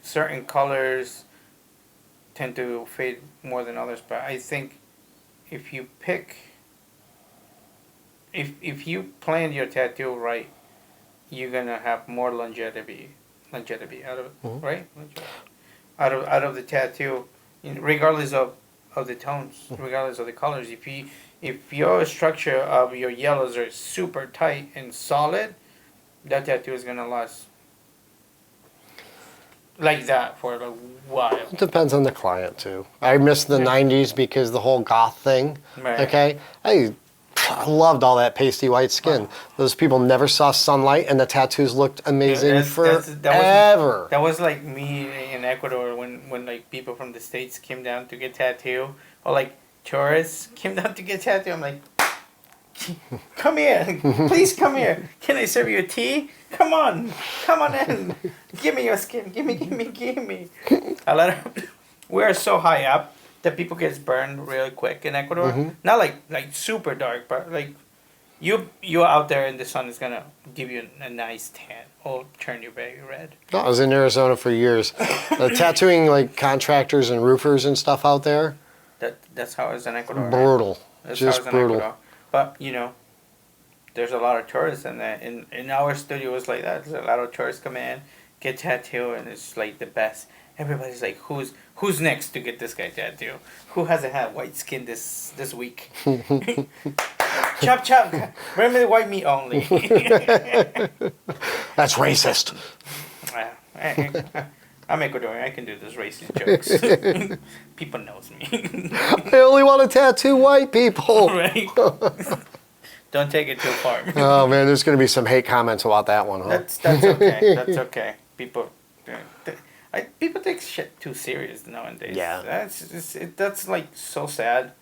certain colors tend to fade more than others. But I think if you plan your tattoo right, you're gonna have more longevity out of it, right? Out of the tattoo, regardless of the tones, regardless of the colors. If your structure of your yellows are super tight and solid, that tattoo is gonna last like that for a while. It depends on the client too. I miss the '90s because the whole goth thing. Right. Okay, I loved all that pasty white skin. Wow. Those people never saw sunlight, and the tattoos looked amazing That forever. was like me in Ecuador when like people from the States came down to get tattoo, or like tourists came down to get tattoo. I'm like, come here, please come here. Can I serve you a tea? Come on in. Give me your skin. Give me. A lot of we're so high up that people gets burned really quick in Ecuador. Mm-hmm. Not like super dark, but like you out there in the sun is gonna give you a nice tan or turn you very red. No, I was in Arizona for years, tattooing like contractors and roofers and stuff out there. That's how it's in Ecuador. Right? Brutal, That's just how it's in brutal. Ecuador. But there's a lot of tourists in there. In our studio it's like that. There's a lot of tourists come in, get tattooed, and it's like the best. Everybody's like, who's next to get this guy tattoo? Who hasn't had white skin this week? Chop. Bring me the white meat only. That's racist. I'm Ecuadorian. I can do those racist jokes. People knows me. I only want to tattoo white people. Right. Don't take it too far. Oh man, there's going to be some hate comments about that one, huh? That's okay. That's okay. People take shit too serious nowadays. Yeah. That's like so sad.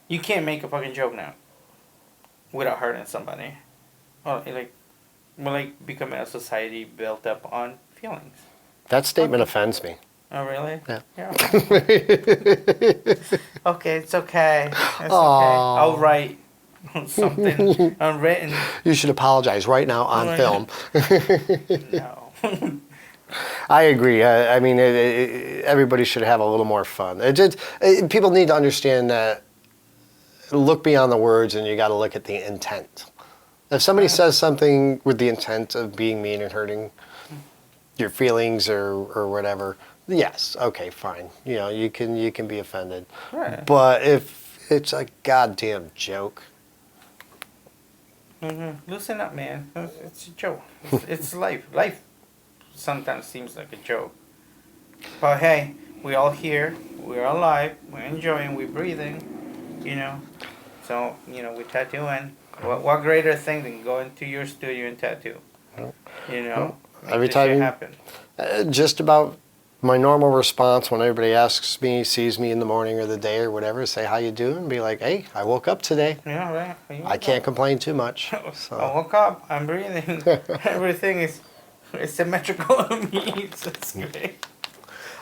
You can't make a fucking joke now without hurting somebody. Or like becoming a society built up on feelings. That statement offends me. Oh really? Yeah. Okay, it's okay. It's okay. Aw. I'll write something unwritten. You should apologize right now on film. No. I agree. I mean, everybody should have a little more fun. People need to understand that. Look beyond the words, and you got to look at the intent. If somebody says something with the intent of being mean and hurting your feelings or whatever, yes, okay, fine. You can be offended. Right. But if it's a goddamn joke, Loosen up, man. It's a joke. It's life. Life sometimes seems like a joke. But hey, we're all here. We're alive. We're enjoying. We're breathing. So, we're tattooing. What greater thing than go into your studio and tattoo? Every this time shit happen. Just about my normal response when everybody asks me, sees me in the morning or the day or whatever, say how you doing, be like, hey, I woke up today. Yeah, right. I can't complain too much. So. I woke up. I'm breathing. Everything is symmetrical on me. It's great.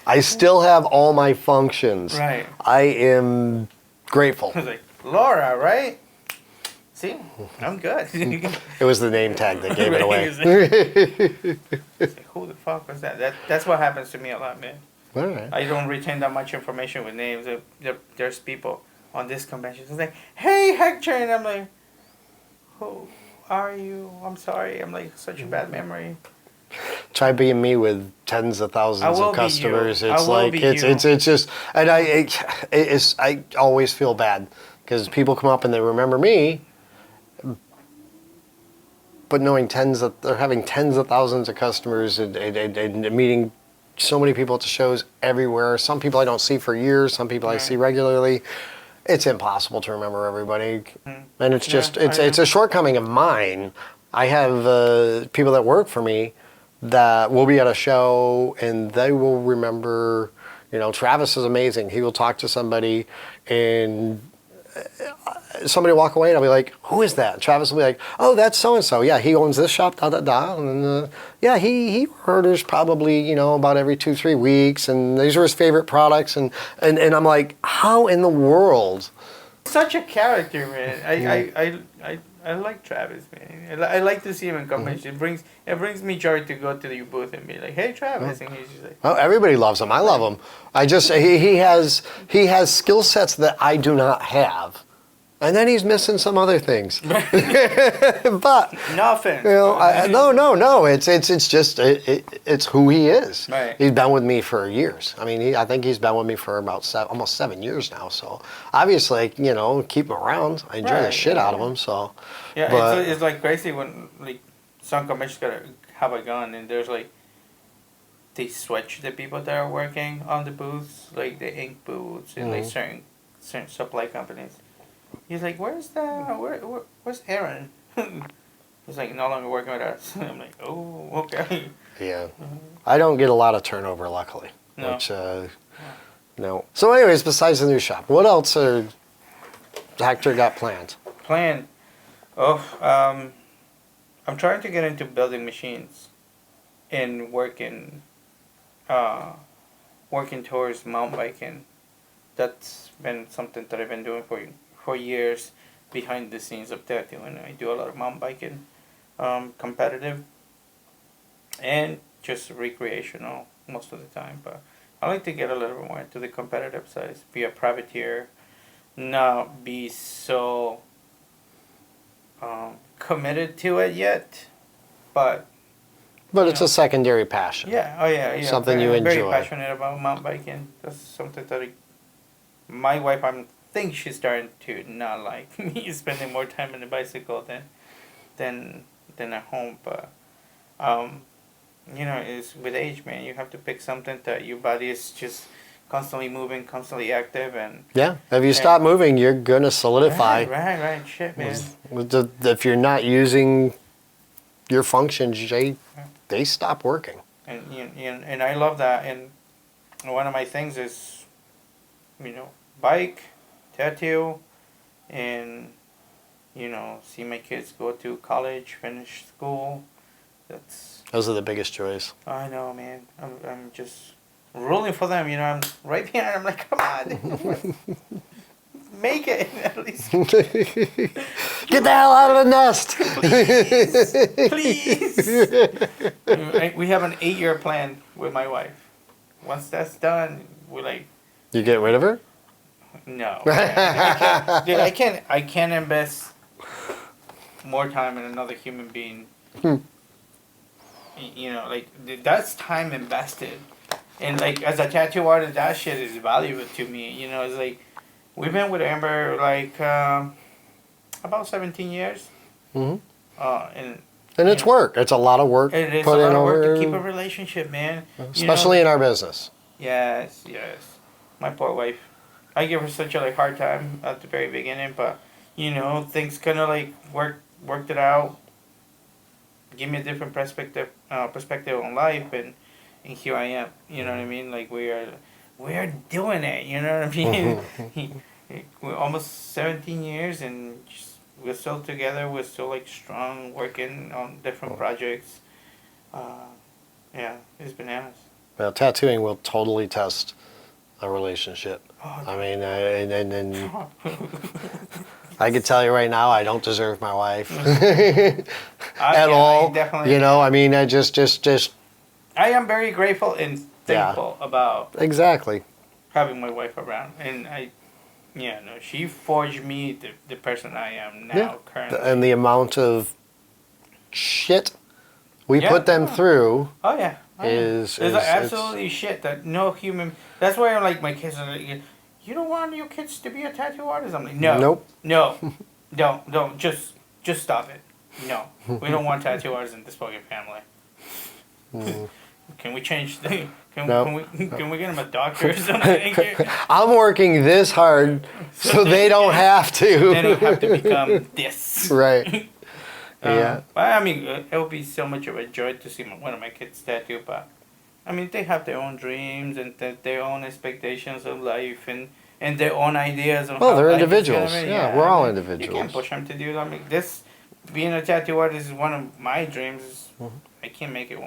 I still have all my functions. Right. I am grateful. I was like, Laura, right? See, I'm good. It was the name tag that gave it away. It's like, who the fuck was that? That's what happens to me a lot, man. All right. I don't retain that much information with names. There's people on this convention. It's like, hey, Hector, and I'm like, who are you? I'm sorry. I'm like such a bad memory. Try being me with tens of thousands of customers. It's like it's just, and I always feel bad because people come up and they remember me, but knowing they're having tens of thousands of customers and meeting so many people at the shows everywhere. Some people I don't see for years. Some people I see regularly. It's impossible to remember everybody, and it's just it's a shortcoming of mine. I have people that work for me that will be at a show and they will remember, Travis is amazing. He will talk to somebody and somebody will walk away and I'll be like, who is that? And Travis will be like, oh, that's so-and-so. Yeah, he owns this shop, da-da-da. And yeah, he orders probably, about every 2-3 weeks and these are his favorite products. And I'm like, how in the world? Such a character, man. I like Travis, man. I like to see him in convention. It brings me joy to go to your booth and be like, "Hey, Travis," and he's just like, "Oh, everybody loves him. I love him. He has skill sets that I do not have, and then he's missing some other things." But no offense. No. It's just it's who he is. Right. He's been with me for years. I mean, I think he's been with me for about almost 7 years now. So obviously, keep him around. I enjoy the shit out of him. So yeah, but, it's like crazy when like some conventions gotta have a gun and there's like they switch the people that are working on the booths, like the ink booths and like certain supply companies. He's like, where's Aaron? He's like, no longer working with us. I'm like, oh, okay. Yeah. I don't get a lot of turnover, luckily. No. Which, no. So anyways, besides the new shop, what else Hector got planned? Plan. Oh, I'm trying to get into building machines and working towards mountain biking. That's been something that I've been doing for years behind the scenes of tattooing. I do a lot of mountain biking, competitive, and just recreational most of the time. But I like to get a little bit more into the competitive side, be a privateer, not be so committed to it yet, but It's a secondary passion. yeah, oh yeah, yeah. Something you I'm very enjoy. passionate about mountain biking. That's something that my wife, I think she's starting to not like me spending more time on the bicycle than at home. But it's with age, man. You have to pick something that your body is just constantly moving, constantly active, and Yeah. If you stop moving, you're gonna solidify. right, shit, man. If you're not using your functions, they stop working. And I love that. And one of my things is, bike, tattoo, and see my kids go to college, finish school. Those are the biggest joys. I know, man. I'm just rooting for them. I'm right behind. I'm like, come on, make it at least. Get the hell out of the nest. Please. We have an 8-year plan with my wife. Once that's done, we're like, You get rid of her? no. I can't invest more time in another human being. That's time invested. And like as a tattoo artist, that shit is valuable to me. It's like we've been with Amber like about 17 years. Mm-hmm. And it's work. It's a lot of work. It is put a lot in of work over, to keep a relationship, man. especially in our business. Yes. My poor wife. I give her such a hard time at the very beginning, but things kind of like worked it out. Give me a different perspective on life, and here I am. You know what I mean? Like we are doing it. You know what I mean? We're almost 17 years, and we're still together. We're still like strong, working on different projects. It's bananas. Well, tattooing will totally test a relationship. Oh, I mean, and I can tell you right now, I don't deserve my wife at all. I definitely. I mean, I just. I am very grateful and thankful about Exactly. having my wife around, and she forged me the person I am now currently. And the amount of shit we put them through. Oh yeah. Is absolutely shit that no human. That's why I'm like my kids are like, you don't want your kids to be a tattoo artist. I'm like, no, Nope. No, don't just stop it. No, we don't want tattoo artists in this fucking family. Can we change the? Can we get them a doctor or something? I'm working this hard so they don't have to. They don't have to become this. Right. Yeah. I mean, it would be so much of a joy to see one of my kids tattoo, but I mean, they have their own dreams and their own expectations of life and their own ideas of. Well, they're life is individuals. gonna be. Yeah, we're all individuals. You can't push them to do. I mean, being a tattoo artist is one of my dreams. I can't make it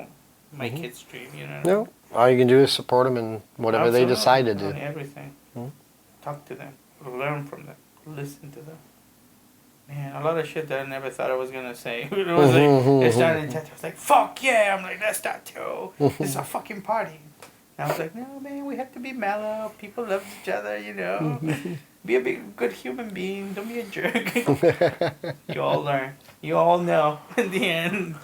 my kid's dream. No. All you can do is support them in whatever they decide to do. On everything. Talk to them. Learn from them. Listen to them. Man, a lot of shit that I never thought I was gonna say. It was like, it started in tattoo. I was like, fuck yeah! I'm like, that's tattoo. It's a fucking party. And I was like, no, man, we have to be mellow. People love each other, Be a good human being. Don't be a jerk. You all learn. You all know in the end.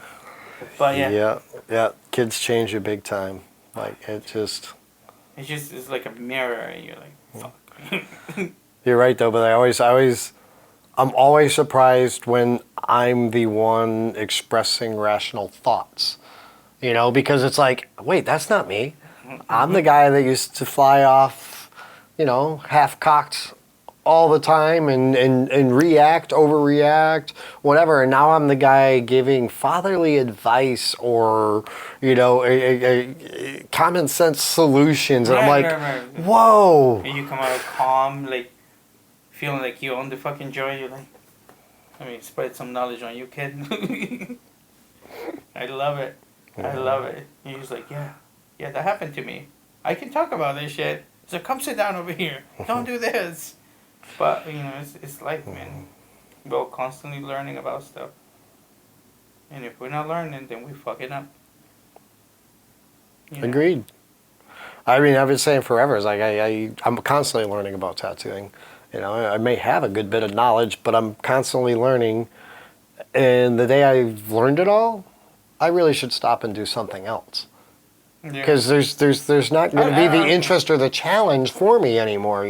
But yeah. Yeah. Kids change you big time. Like, it's like a mirror. And you're like, fuck. You're right, though, but I'm always surprised when I'm the one expressing rational thoughts, because it's like, wait, that's not me. I'm the guy that used to fly off, half-cocked all the time and react, overreact, whatever. And now I'm the guy giving fatherly advice or, common sense solutions. And I'm like, right. whoa. And you come out calm, like, feeling like you own the fucking joint. You're like, spread some knowledge on you, kid. I love it. I love it. And he's like, yeah, that happened to me. I can talk about this shit. So come sit down over here. Don't do this. But, it's life, man. We're all constantly learning about stuff. And if we're not learning, then we're fucking up. Agreed. I mean, I've been saying forever, it's like I'm constantly learning about tattooing. I may have a good bit of knowledge, but I'm constantly learning. And the day I've learned it all, I really should stop and do something else. Because there's not going to be the interest or the challenge for me anymore,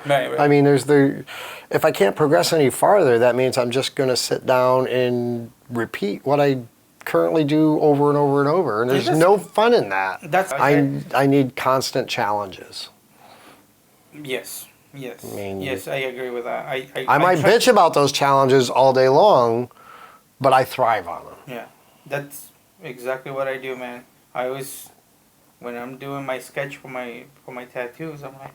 Right. I mean, if I can't progress any farther, that means I'm just going to sit down and repeat what I currently do over and over and over, and there's no fun in that. I need constant challenges. Yes. I mean, yes, I agree with that. I might bitch about those challenges all day long, but I thrive on them. Yeah, that's exactly what I do, man. I always, when I'm doing my sketch for my tattoos, I'm like,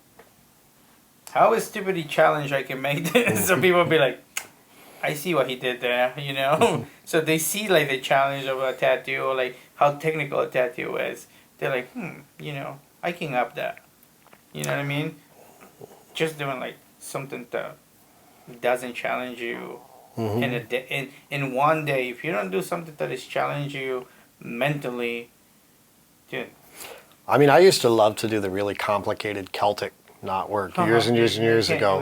how is stupidly challenge I can make this? So people be like, I see what he did there, So they see like the challenge of a tattoo or like how technical a tattoo is. They're like, I can up that. You know what I mean? Just doing like something that doesn't challenge you in one day. If you don't do something that is challenge you mentally, dude. I mean, I used to love to do the really complicated Celtic knot work years and years and years ago.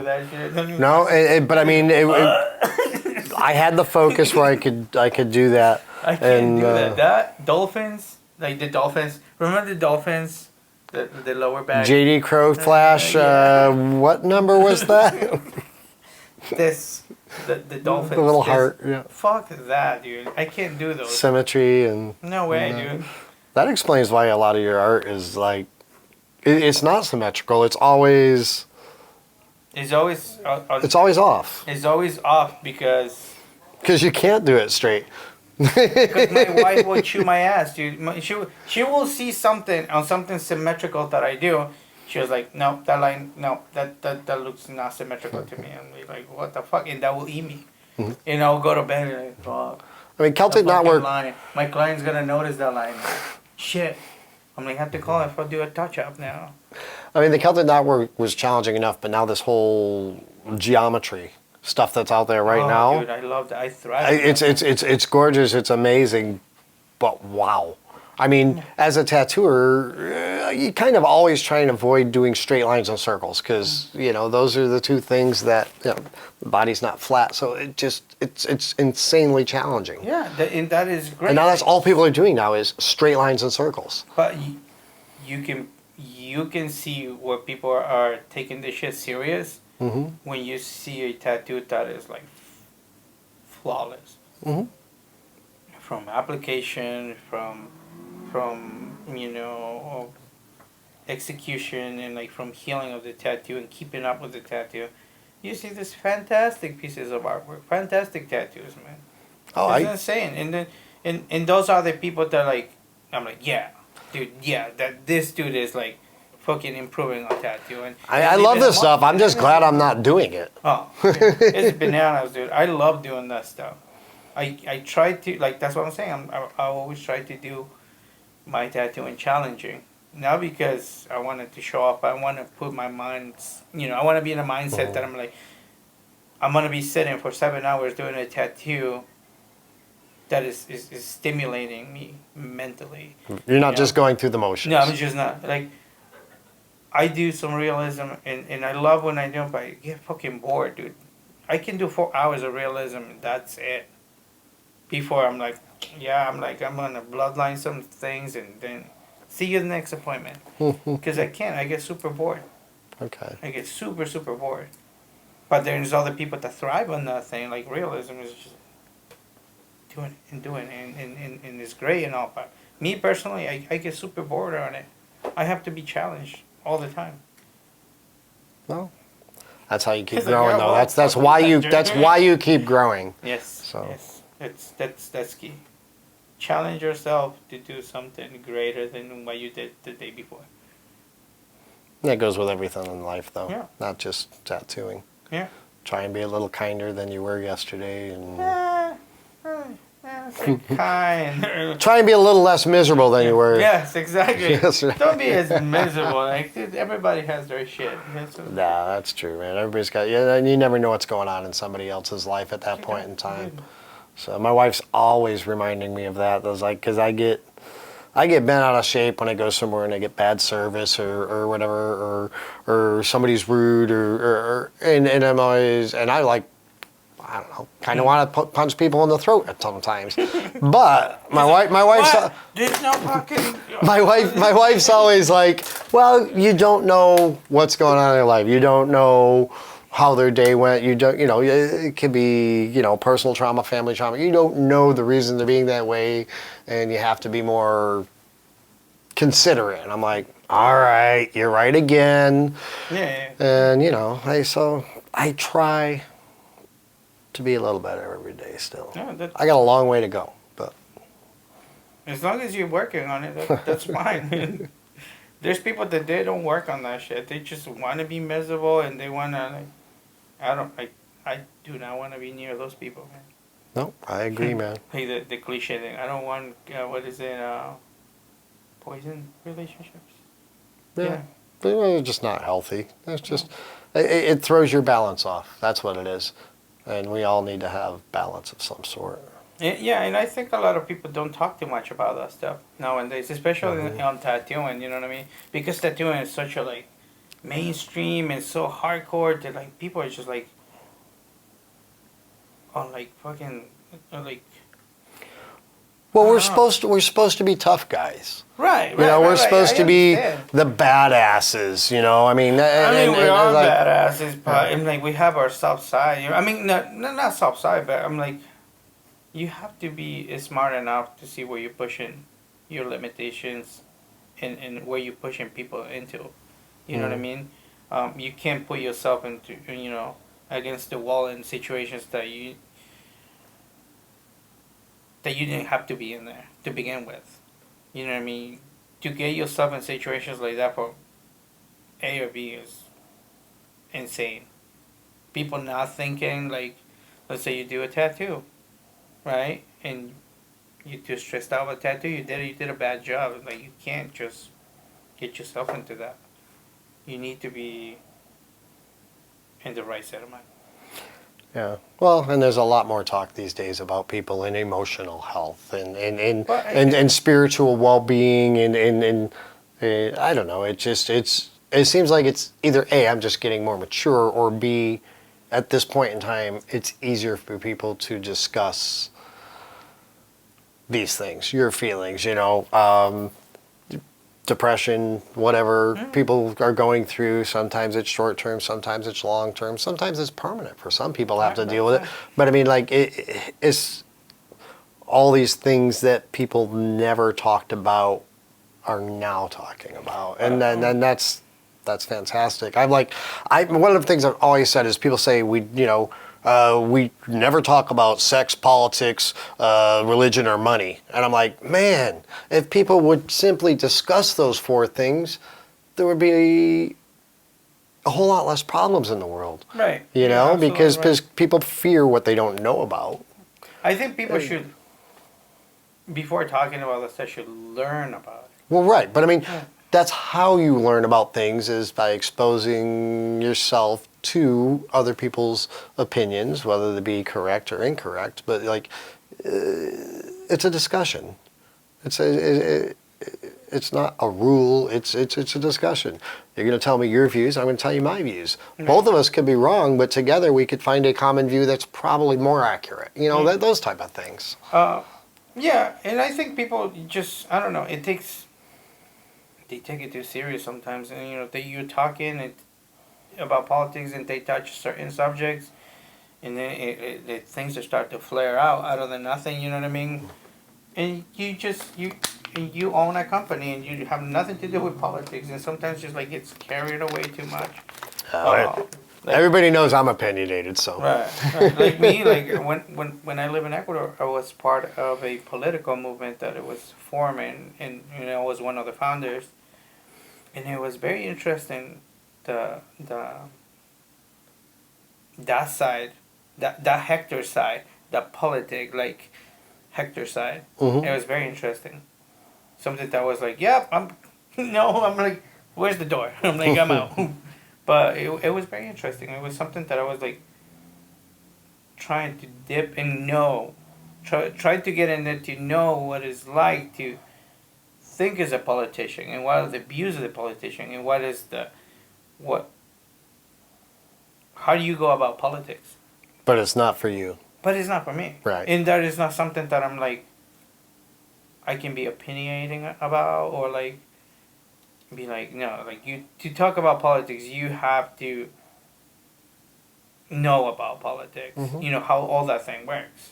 No, but I mean, I had the focus where I could do that. I can't do that. That dolphins, like the dolphins. Remember the dolphins, the lower back. JD Crow Flash. What number was that? The dolphins. The little heart. Yeah. Fuck that, dude. I can't do those. Symmetry and. No way, dude. That explains why a lot of your art is like, it's not symmetrical. It's always. It's always. It's always off. It's always off because. Because you can't do it straight. Because my wife will chew my ass, dude. She will see something on something symmetrical that I do. She was like, no, that line, no, that looks not symmetrical to me. I'm like, what the fuck? And that will eat me. And I'll go to bed and like, fuck. I mean, Celtic knot work. My client's gonna notice that line. Shit. I'm like, have to call if I do a touch up now. I mean, the Celtic knot work was challenging enough, but now this whole geometry stuff that's out there right now. Dude, I love that. I thrive. It's gorgeous. It's amazing, but wow. I mean, as a tattooer, you kind of always try and avoid doing straight lines and circles because those are the two things that the body's not flat, so it's insanely challenging. Yeah, and that is great. And now that's all people are doing now is straight lines and circles. But you can see where people are taking this shit serious when you see a tattoo that is like flawless. From application, from execution, and like from healing of the tattoo and keeping up with the tattoo, you see this fantastic pieces of artwork, fantastic tattoos, man. It's insane. And those are the people that like, I'm like, yeah, dude, yeah, that this dude is like fucking improving on tattoo. And I love this stuff. I'm just glad I'm not doing it. Oh, it's bananas, dude. I love doing that stuff. I try to, like, that's what I'm saying. I always try to do my tattooing challenging. Not because I wanted to show off. I want to put my mind, I want to be in a mindset that I'm like, I'm going to be sitting for 7 hours doing a tattoo that is stimulating me mentally. You're not just going through the motions. No, I'm just not. Like, I do some realism, and I love when I do it, but I get fucking bored, dude. I can do 4 hours of realism, and that's it. Before I'm like, I'm gonna bloodline some things and then see you the next appointment. Because I can't. I get super bored. Okay. I get super, super bored. But there's other people that thrive on that thing. Like realism is just doing and it's great and all. But me personally, I get super bored on it. I have to be challenged all the time. Well, That's how you keep It's like, growing, yeah, though. well, That's why you something that's why you keep growing. Yes. So. Yes. That's key. Challenge yourself to do something greater than what you did the day before. That goes with everything in life, though. Yeah. Not just tattooing. Yeah. Try and be a little kinder than you were yesterday, and Kind. try and be a little less miserable than you were. Yes, exactly. yesterday. Don't be as miserable. Like, dude, everybody has their shit. Nah, that's true, man. Everybody's got, yeah, and you never know what's going on in somebody else's life at that point in time. So my wife's always reminding me of that. Those like, because I get bent out of shape when I go somewhere and I get bad service or whatever, or somebody's rude and I'm always, and I like, I don't know, kind of want to punch people in the throat at sometimes. But my wife's What? There's no fucking. my wife's always like, well, you don't know what's going on in their life. You don't know how their day went. You don't, it could be, personal trauma, family trauma. You don't know the reason they're being that way, and you have to be more considerate. And I'm like, all right, you're right again. Yeah. And I try to be a little better every day still. Yeah, I got a long way to go, but as long as you're working on it, that's fine. There's people that they don't work on that shit. They just want to be miserable and they want to. I do not want to be near those people, man. no, I agree, man. Hey, the cliche thing. I don't want. What is it? Poison relationships. Yeah. They're just not healthy. It's just, it throws your balance off. That's what it is. And we all need to have balance of some sort. Yeah, and I think a lot of people don't talk too much about that stuff nowadays, especially on tattooing, you know what I mean? Because tattooing is such a, mainstream and so hardcore that, people are just, fucking, Well, we're supposed to be tough guys. Right, we're supposed to be understand. the badasses, I mean, we are like, badasses, but we have our soft side. Not soft side, but I'm like, you have to be smart enough to see where you're pushing your limitations and where you're pushing people into. You know what I mean? You can't put yourself into, against the wall in situations that you didn't have to be in there to begin with. You know what I mean? To get yourself in situations like that for A or B is insane. People not thinking, let's say you do a tattoo, right? And you're too stressed out with a tattoo, you did a bad job. You can't just get yourself into that. You need to be in the right set of mind. Yeah. Well, and there's a lot more talk these days about people in emotional health and spiritual well-being and I don't know. It seems like it's either A, I'm just getting more mature, or B, at this point in time, it's easier for people to discuss these things, your feelings, depression, whatever people are going through. Sometimes it's short term, sometimes it's long term, sometimes it's permanent. For some people have to deal with it. But I mean, it's all these things that people never talked about are now talking about, and then that's fantastic. One of the things I've always said is people say we never talk about sex, politics, religion, or money. And I'm like, man, if people would simply discuss those four things, there would be a whole lot less problems in the world. Right. Because people fear what they don't know about. I think people should, before talking about this, they should learn about it. Well, right. But I mean, that's how you learn about things, is by exposing yourself to other people's opinions, whether they be correct or incorrect. But it's a discussion. It's not a rule. It's a discussion. You're going to tell me your views. I'm going to tell you my views. Mm-hmm. Both of us could be wrong, but together we could find a common view that's probably more accurate. Those type of things. Yeah, and I think people just, I don't know. They take it too serious sometimes, and you're talking about politics and they touch certain subjects, and then things just start to flare out of the nothing. You know what I mean? And you own a company and you have nothing to do with politics, and sometimes just gets carried away too much. Everybody knows I'm opinionated, so. Right. Like me, like when I live in Ecuador, I was part of a political movement that it was forming, and I was one of the founders, and it was very interesting. The that side, that Hector side, the politic like Hector side, Mm-hmm. it was very interesting. Something that was like, yep, I'm no, I'm like, where's the door? I'm like, I'm out. But it was very interesting. It was something that I was like trying to dip and know, try to get in there to know what it's like to think as a politician and what are the views of the politician and what is the what how do you go about politics. But it's not for you. But it's not for me. Right. And that is not something that I'm like I can be opinionating about or like be like no, like you to talk about politics you have to know about politics. Mhm. You know how all that thing works.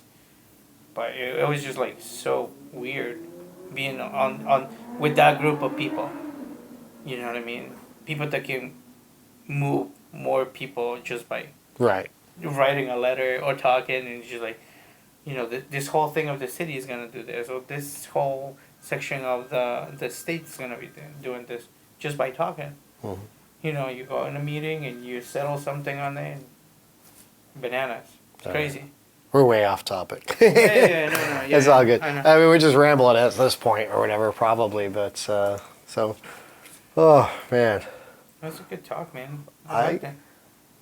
But it was just like so weird being on with that group of people. You know what I mean? People that can move more people just by Right. writing a letter or talking, and it's just like, this whole thing of the city is gonna do this, or this whole section of the state is gonna be doing this just by talking. Mhm. You go in a meeting and you settle something on there, and bananas. It's crazy. We're way off topic. Yeah, no, It's all good. I know. I mean, we're just rambling at this point or whatever, probably. But so, oh man. That's a good talk, man. I I- like that.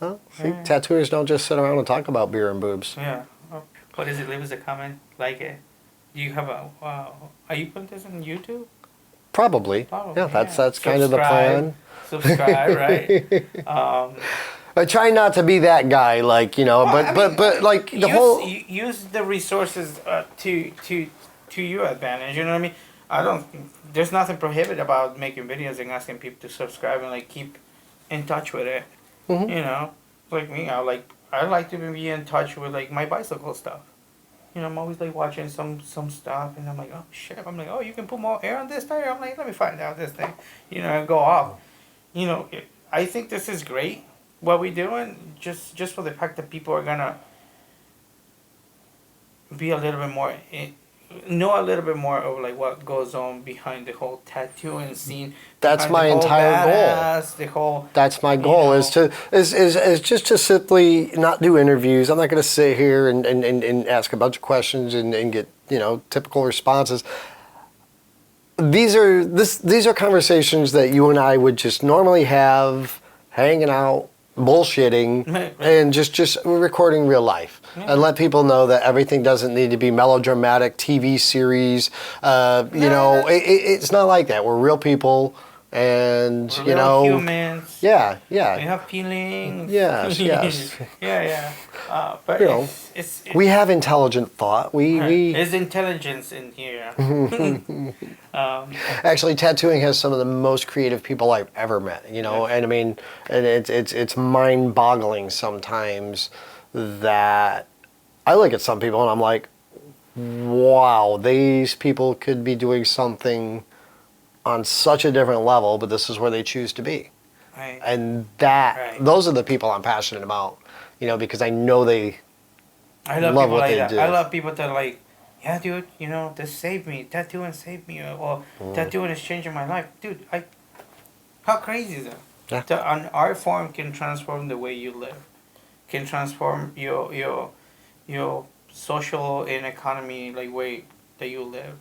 Well, see, Yeah. tattooers don't just sit around and talk about beer and boobs. Yeah. Oh, what is it? Leave us a comment. Like it. Do you have a? Are you putting this on YouTube? Probably. Probably, Yeah, that's yeah. kind of the plan. Subscribe, right? I try not to be that guy, like Well, I mean, but like the use, whole. use the resources to your advantage. You know what I mean? I don't. There's nothing prohibited about making videos and asking people to subscribe and like keep in touch with it. Mhm. Like me, I like to be in touch with like my bicycle stuff. I'm always like watching some stuff, and I'm like, oh shit. I'm like, oh, you can put more air on this tire. I'm like, let me find out this thing. And go off. I think this is great. What we're doing, just for the fact that people are gonna be a little bit more, know a little bit more of like what goes on behind the whole tattooing scene. That's behind my the whole entire goal. badass, the whole. That's my goal is just to simply not do interviews. I'm not going to sit here and ask a bunch of questions and get typical responses. These are conversations that you and I would just normally have, hanging out, bullshitting, Right. and just recording real life, Yeah. and let people know that everything doesn't need to be melodramatic TV series. It's not like that. We're real people, and We're real humans. yeah. We have feelings. Yes. Yeah. But You know, it's We have intelligent thought. there's intelligence in here. Actually, tattooing has some of the most creative people I've ever met. And I mean, and it's mind-boggling sometimes that I look at some people and I'm like, wow, these people could be doing something on such a different level, but this is where they choose to be. Right. And Right. those are the people I'm passionate about, because I know they I love love people what like they that. do. I love people that are like, yeah, dude, this saved me. Tattooing saved me, or tattooing is changing my life, dude. How crazy is that? Yeah. An art form can transform the way you live, can transform your social and economy like way that you live,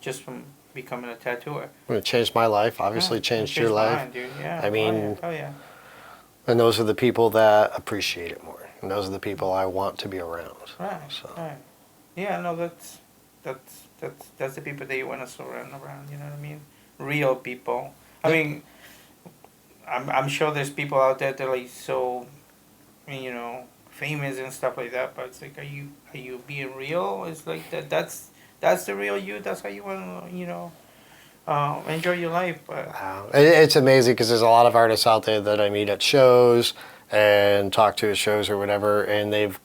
just from becoming a tattooer. It changed my life, obviously Yeah, changed it your life. mine, dude. Yeah. I mean, oh yeah. And those are the people that appreciate it more. And those are the people I want to be around. Right. So. Right. Yeah. No, that's the people that you want to surround around. You know what I mean? Real people. I mean, I'm sure there's people out there that are like so, famous and stuff like that. But it's like, are you being real? It's like that's the real you. That's how you want to enjoy your life. But It's amazing because there's a lot of artists out there that I meet at shows and talk to at shows or whatever, and they've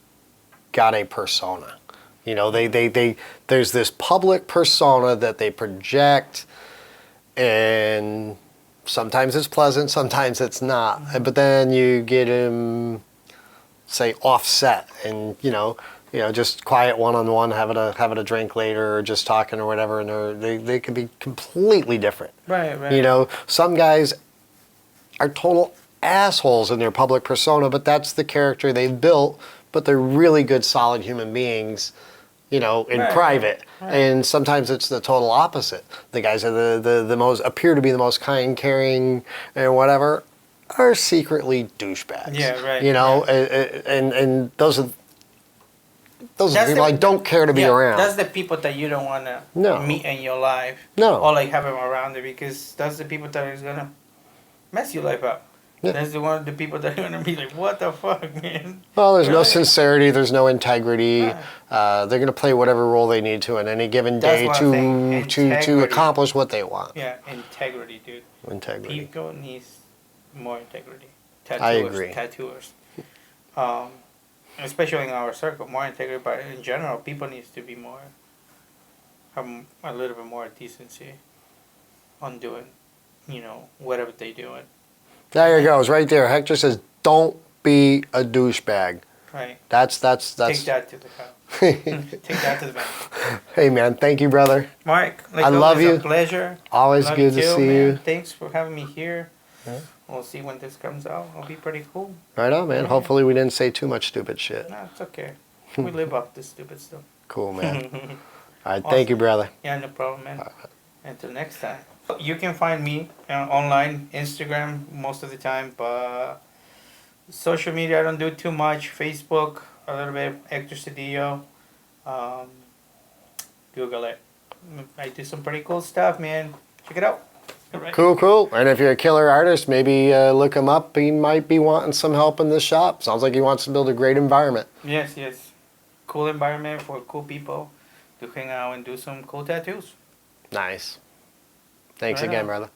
got a persona. There's this public persona that they project, and sometimes it's pleasant, sometimes it's not. But then you get them say offset, and just quiet one-on-one, having a drink later, or just talking or whatever, and they could be completely different. Right. Some guys are total assholes in their public persona, but that's the character they've built. But they're really good, solid human beings, in private. Right. And sometimes it's the total opposite. The guys are the most appear to be the most kind, caring, and whatever, are secretly douchebags. Yeah, right. And those are the people I don't care to be around. That's the people that you don't want to meet in your life. No. Or like have them around you, because that's the people that is gonna mess your life up. Yeah. That's the people that are gonna be like, what the fuck, man? Well, there's no Right. sincerity. There's no integrity. Right. They're going to play whatever role they need to on any given That's day what I'm saying. to Integrity. accomplish what they want. Yeah, integrity, dude. Integrity. People needs more integrity. I agree. Tattooers. Especially in our circle, more integrity. But in general, people needs to be more, have a little bit more decency on doing, whatever they doing. There you goes, right there. Hector says, "Don't be a douchebag." Right. That's. Take that to the house. Take that to the bank. Hey man, thank you, brother. Mark, I love you. A pleasure. Always Love good you to too, see man. you. Thanks for having me here. Yeah. We'll see when this comes out. It'll be pretty cool. Right on, man. Yeah. Hopefully we didn't say too much stupid shit. No, it's okay. We live off this stupid stuff. Cool, man. All right, Awesome. thank you, brother. Yeah, no problem, man. Until next time. You can find me online, Instagram most of the time, but social media I don't do too much. Facebook, a little bit. Hector Cedillo. Google it. I do some pretty cool stuff, man. Check it out. Right. Cool. And if you're a killer artist, maybe look him up. He might be wanting some help in this shop. Sounds like he wants to build a great environment. Yes. Cool environment for cool people to hang out and do some cool tattoos. Nice. Thanks Right again, on. brother.